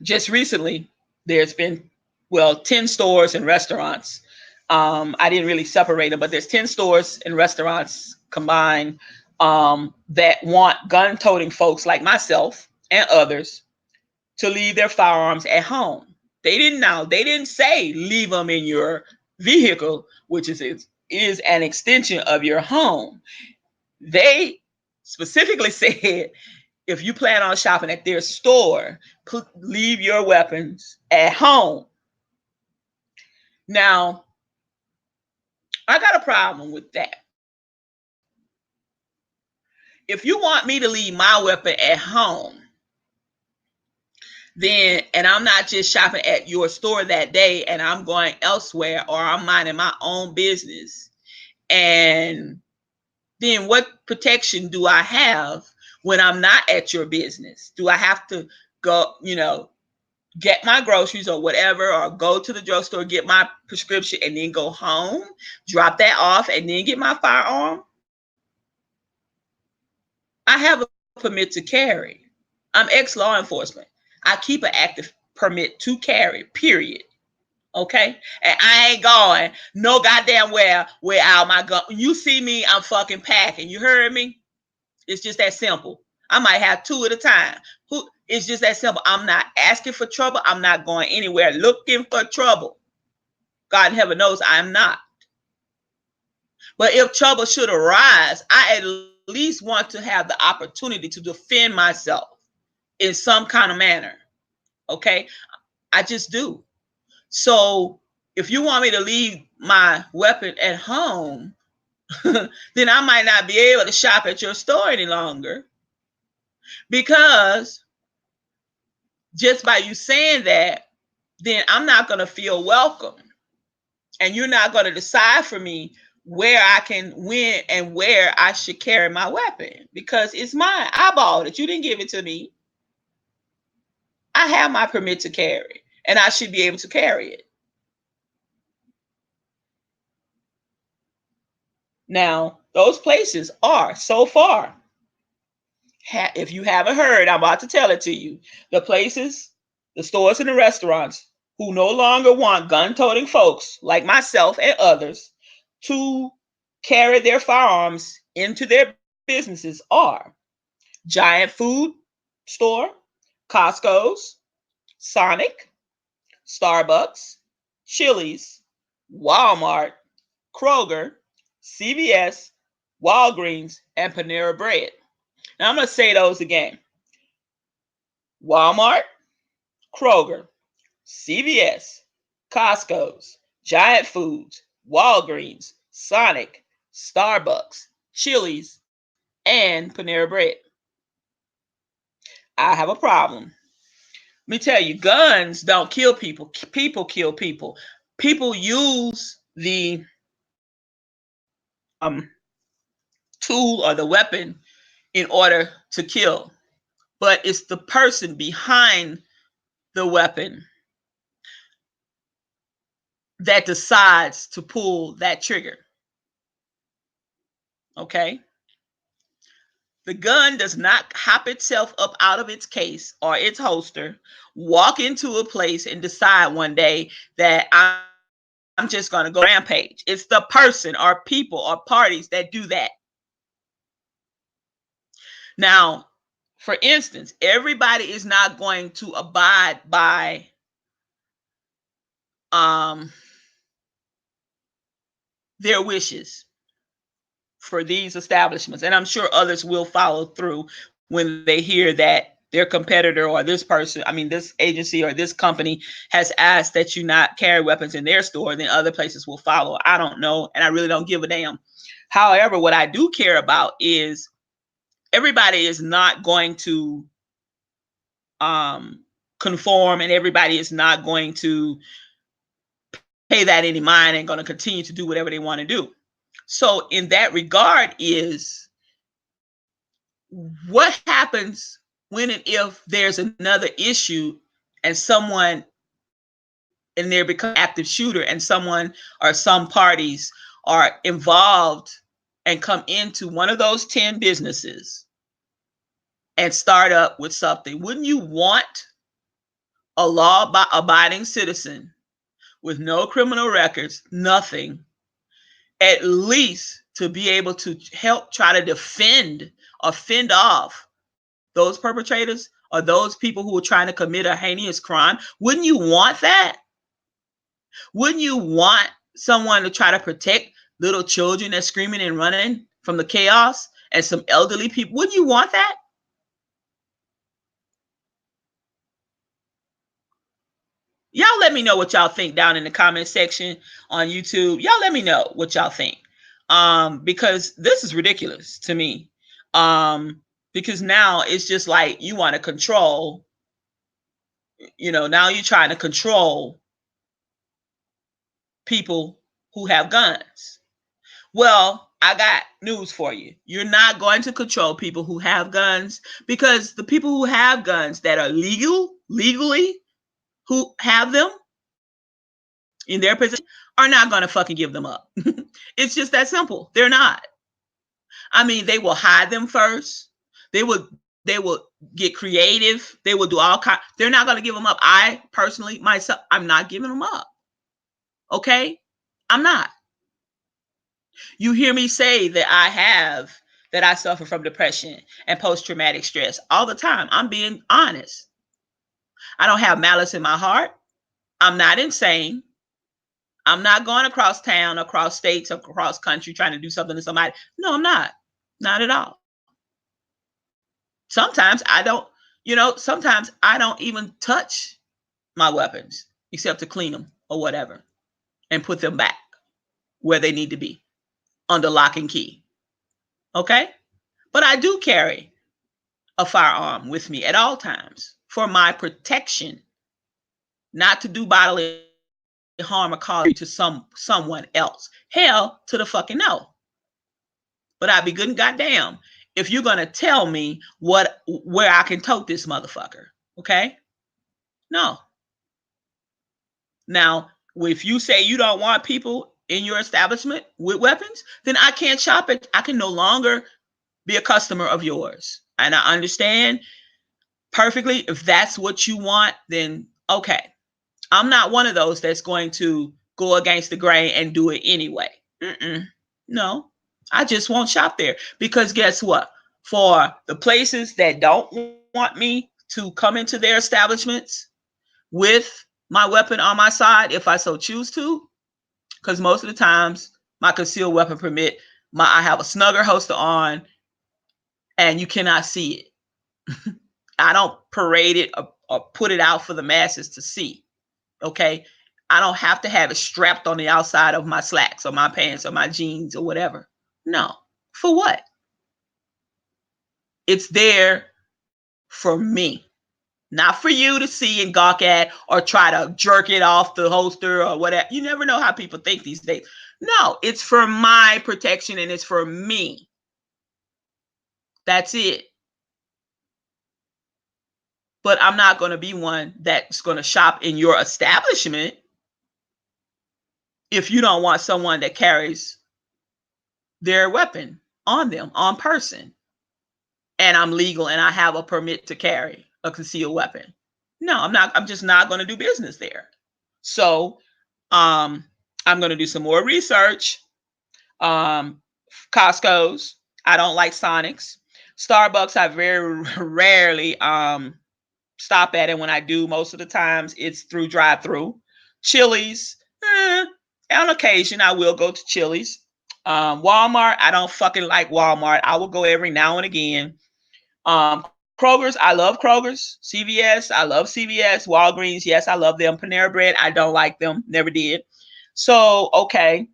just recently, there's been 10 stores and restaurants. I didn't really separate them, but there's 10 stores and restaurants combined that want gun-toting folks like myself and others to leave their firearms at home. They didn't say leave them in your vehicle, which is an extension of your home. They specifically said, if you plan on shopping at their store, leave your weapons at home. Now, I got a problem with that. If you want me to leave my weapon at home, then, and I'm not just shopping at your store that day and I'm going elsewhere, or I'm minding my own business, and then what protection do I have when I'm not at your business? Do I have to go, get my groceries or whatever, or go to the drugstore, get my prescription, and then go home, drop that off, and then get my firearm? I have a permit to carry. I'm ex-law enforcement. I keep an active permit to carry, period. Okay? And I ain't going no goddamn where without my gun. When you see me, I'm fucking packing. You heard me? It's just that simple. I might have two at a time. It's just that simple. I'm not asking for trouble. I'm not going anywhere looking for trouble. God in heaven knows I'm not. But if trouble should arise, I at least want to have the opportunity to defend myself in some kind of manner. Okay? I just do. So if you want me to leave my weapon at home, then I might not be able to shop at your store any longer, because just by you saying that, then I'm not going to feel welcome. And you're not going to decide for me where I can win and where I should carry my weapon, because it's mine. I bought it. You didn't give it to me. I have my permit to carry, and I should be able to carry it. Now, those places are so far, if you haven't heard, I'm about to tell it to you. The places, the stores and the restaurants who no longer want gun-toting folks like myself and others to carry their firearms into their businesses are Giant Food Store, Costco's, Sonic, Starbucks, Chili's, Walmart, Kroger, CVS, Walgreens, and Panera Bread. Now I'm going to say those again. Walmart, Kroger, CVS, Costco's, Giant Foods, Walgreens, Sonic, Starbucks, Chili's, and Panera Bread. I have a problem. Let me tell you, guns don't kill people. People kill people. People use the tool or the weapon in order to kill, but it's the person behind the weapon that decides to pull that trigger. Okay? The gun does not hop itself up out of its case or its holster, walk into a place and decide one day that I'm just going to go rampage. It's the person or people or parties that do that. Now, for instance, everybody is not going to abide by their wishes for these establishments. And I'm sure others will follow through when they hear that their competitor or this person, I mean, this agency or this company has asked that you not carry weapons in their store, then other places will follow. I don't know. And I really don't give a damn. However, what I do care about is everybody is not going to conform, and everybody is not going to pay that any mind and going to continue to do whatever they want to do. So in that regard is what happens when and if there's another issue and someone and there becomes an active shooter and someone or some parties are involved and come into one of those 10 businesses and start up with something. Wouldn't you want a law-abiding citizen with no criminal records, nothing, at least to be able to help try to defend or fend off those perpetrators or those people who are trying to commit a heinous crime? Wouldn't you want that? Wouldn't you want someone to try to protect little children that's screaming and running from the chaos and some elderly people? Wouldn't you want that? Y'all let me know what y'all think down in the comment section on YouTube. Y'all let me know what y'all think. Because this is ridiculous to me. Because now it's just like you want to control, now you're trying to control people who have guns. Well, I got news for you. You're not going to control people who have guns, because the people who have guns that are legally, who have them in their possession, are not going to fucking give them up. It's just that simple. They're not. I mean, they will hide them first. They will get creative. They will do all kinds. They're not going to give them up. I personally, myself, I'm not giving them up. Okay? I'm not. You hear me say that I suffer from depression and post-traumatic stress all the time. I'm being honest. I don't have malice in my heart. I'm not insane. I'm not going across town, across states, across country trying to do something to somebody. No, I'm not. Not at all. Sometimes sometimes I don't even touch my weapons except to clean them or whatever and put them back where they need to be under lock and key. Okay? But I do carry a firearm with me at all times for my protection, not to do bodily harm or cause to someone else. Hell to the fucking no. But I'd be good and goddamn if you're gonna tell me where I can tote this motherfucker. Okay? No. Now, if you say you don't want people in your establishment with weapons, then I can't shop it. I can no longer be a customer of yours. And I understand perfectly. If that's what you want, then okay. I'm not one of those that's going to go against the grain and do it anyway. Mm-mm. No, I just won't shop there because guess what? For the places that don't want me to come into their establishments with my weapon on my side, if I so choose to, because most of the times my concealed weapon permit, I have a snugger holster on, and you cannot see it. I don't parade it or put it out for the masses to see. Okay. I don't have to have it strapped on the outside of my slacks or my pants or my jeans or whatever. No. For what? It's there for me, not for you to see and gawk at or try to jerk it off the holster or whatever. You never know how people think these days. No, it's for my protection and it's for me. That's it. But I'm not going to be one that's going to shop in your establishment if you don't want someone that carries their weapon on them, on person, and I'm legal and I have a permit to carry a concealed weapon. No, I'm not. I'm just not going to do business there. So I'm going to do some more research. Costco's. I don't like Sonic's. Starbucks, I very rarely stop at it. When I do, most of the times it's through drive-through. Chili's, on occasion I will go to Chili's. Walmart, I don't fucking like Walmart. I will go every now and again. Kroger's, I love Kroger's. CVS, I love CVS. Walgreens, yes, I love them. Panera Bread, I don't like them. Never did. So, okay.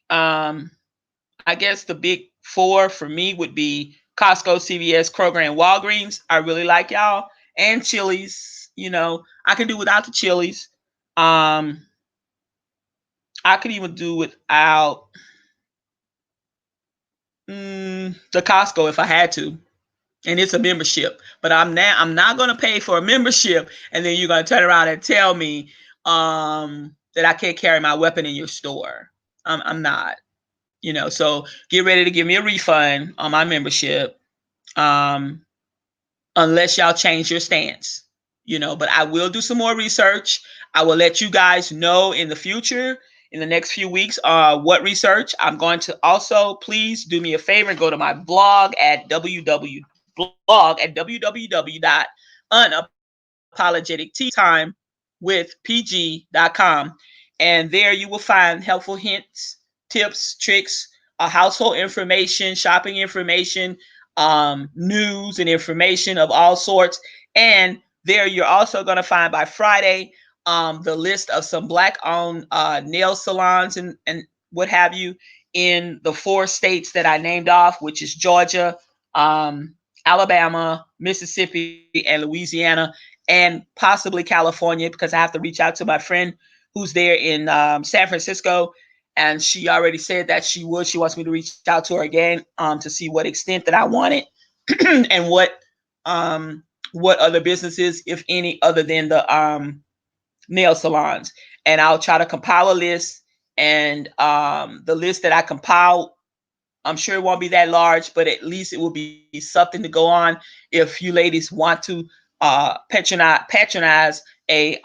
I guess the big four for me would be Costco, CVS, Kroger, and Walgreens. I really like y'all. And Chili's. I can do without the Chili's. I could even do without the Costco if I had to. And it's a membership. But I'm not going to pay for a membership and then you're going to turn around and tell me that I can't carry my weapon in your store. I'm not. So get ready to give me a refund on my membership, unless y'all change your stance, but I will do some more research. I will let you guys know in the future, in the next few weeks, what research I'm going to. Also, please do me a favor and go to my blog at www.unapologeticteatimewithpg.com. And there you will find helpful hints, tips, tricks, household information, shopping information, news and information of all sorts. And there you're also going to find by Friday the list of some Black-owned nail salons and what have you in the 4 states that I named off, which is Georgia, Alabama, Mississippi, and Louisiana, and possibly California, because I have to reach out to my friend who's there in San Francisco. And she already said that she would. She wants me to reach out to her again to see what extent that I want it and what other businesses, if any, other than the nail salons. And I'll try to compile a list. And the list that I compile, I'm sure it won't be that large, but at least it will be something to go on if you ladies want to patronize a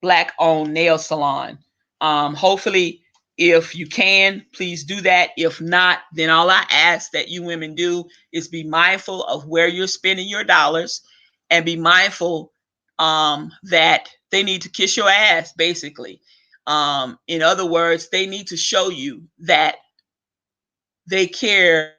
Black-owned nail salon. Hopefully, if you can, please do that. If not, then all I ask that you women do is be mindful of where you're spending your dollars and be mindful that they need to kiss your ass, basically. In other words, they need to show you that they care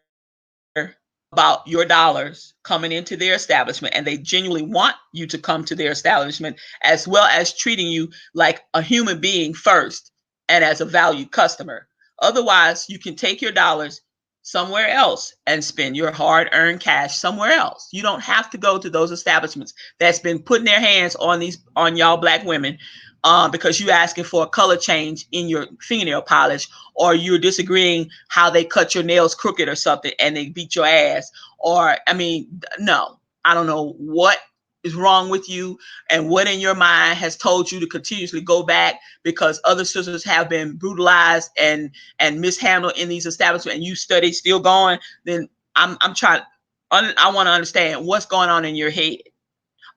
about your dollars coming into their establishment, and they genuinely want you to come to their establishment, as well as treating you like a human being first and as a valued customer. Otherwise, you can take your dollars somewhere else and spend your hard-earned cash somewhere else. You don't have to go to those establishments that's been putting their hands on y'all Black women because you're asking for a color change in your fingernail polish, or you're disagreeing how they cut your nails crooked or something and they beat your ass. Or, no, I don't know what is wrong with you and what in your mind has told you to continuously go back because other sisters have been brutalized and mishandled in these establishments, and you study still going, then I'm trying. I want to understand what's going on in your head.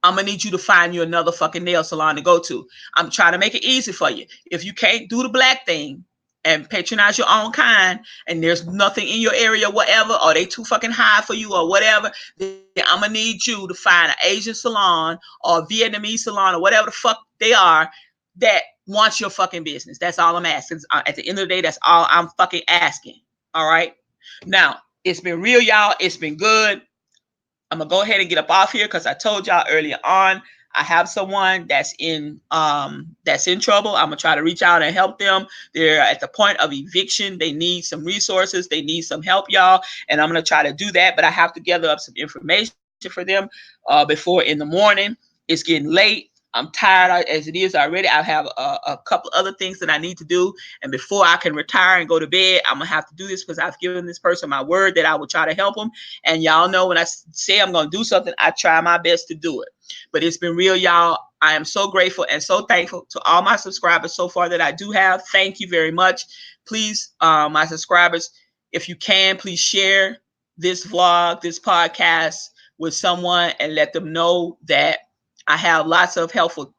I'm gonna need you to find you another fucking nail salon to go to. I'm trying to make it easy for you. If you can't do the black thing and patronize your own kind, and there's nothing in your area, whatever, or they too fucking high for you or whatever, then I'm gonna need you to find an Asian salon or a Vietnamese salon or whatever the fuck they are that wants your fucking business. That's all I'm asking. At the end of the day, that's all I'm fucking asking. All right. Now, it's been real, y'all. It's been good. I'm gonna go ahead and get up off here because I told y'all earlier on I have someone that's in trouble. I'm gonna try to reach out and help them. They're at the point of eviction. They need some resources. They need some help, y'all. And I'm gonna try to do that. But I have to gather up some information for them before in the morning. It's getting late. I'm tired as it is already. I have a couple other things that I need to do. And before I can retire and go to bed, I'm going to have to do this because I've given this person my word that I will try to help them. And y'all know when I say I'm going to do something, I try my best to do it. But it's been real, y'all. I am so grateful and so thankful to all my subscribers so far that I do have. Thank you very much. Please, my subscribers, if you can, please share this vlog, this podcast with someone and let them know that I have lots of helpful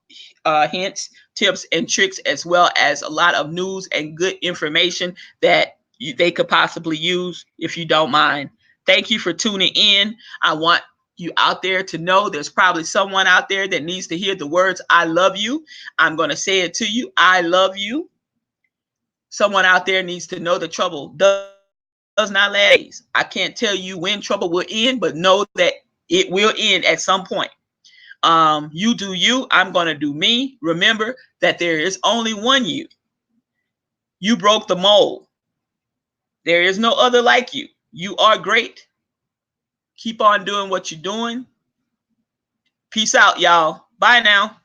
hints, tips, and tricks, as well as a lot of news and good information that they could possibly use if you don't mind. Thank you for tuning in. I want you out there to know there's probably someone out there that needs to hear the words, I love you. I'm going to say it to you. I love you. Someone out there needs to know the trouble does not last. I can't tell you when trouble will end, but know that it will end at some point. You do you. I'm going to do me. Remember that there is only one you. You broke the mold. There is no other like you. You are great. Keep on doing what you're doing. Peace out, y'all. Bye now.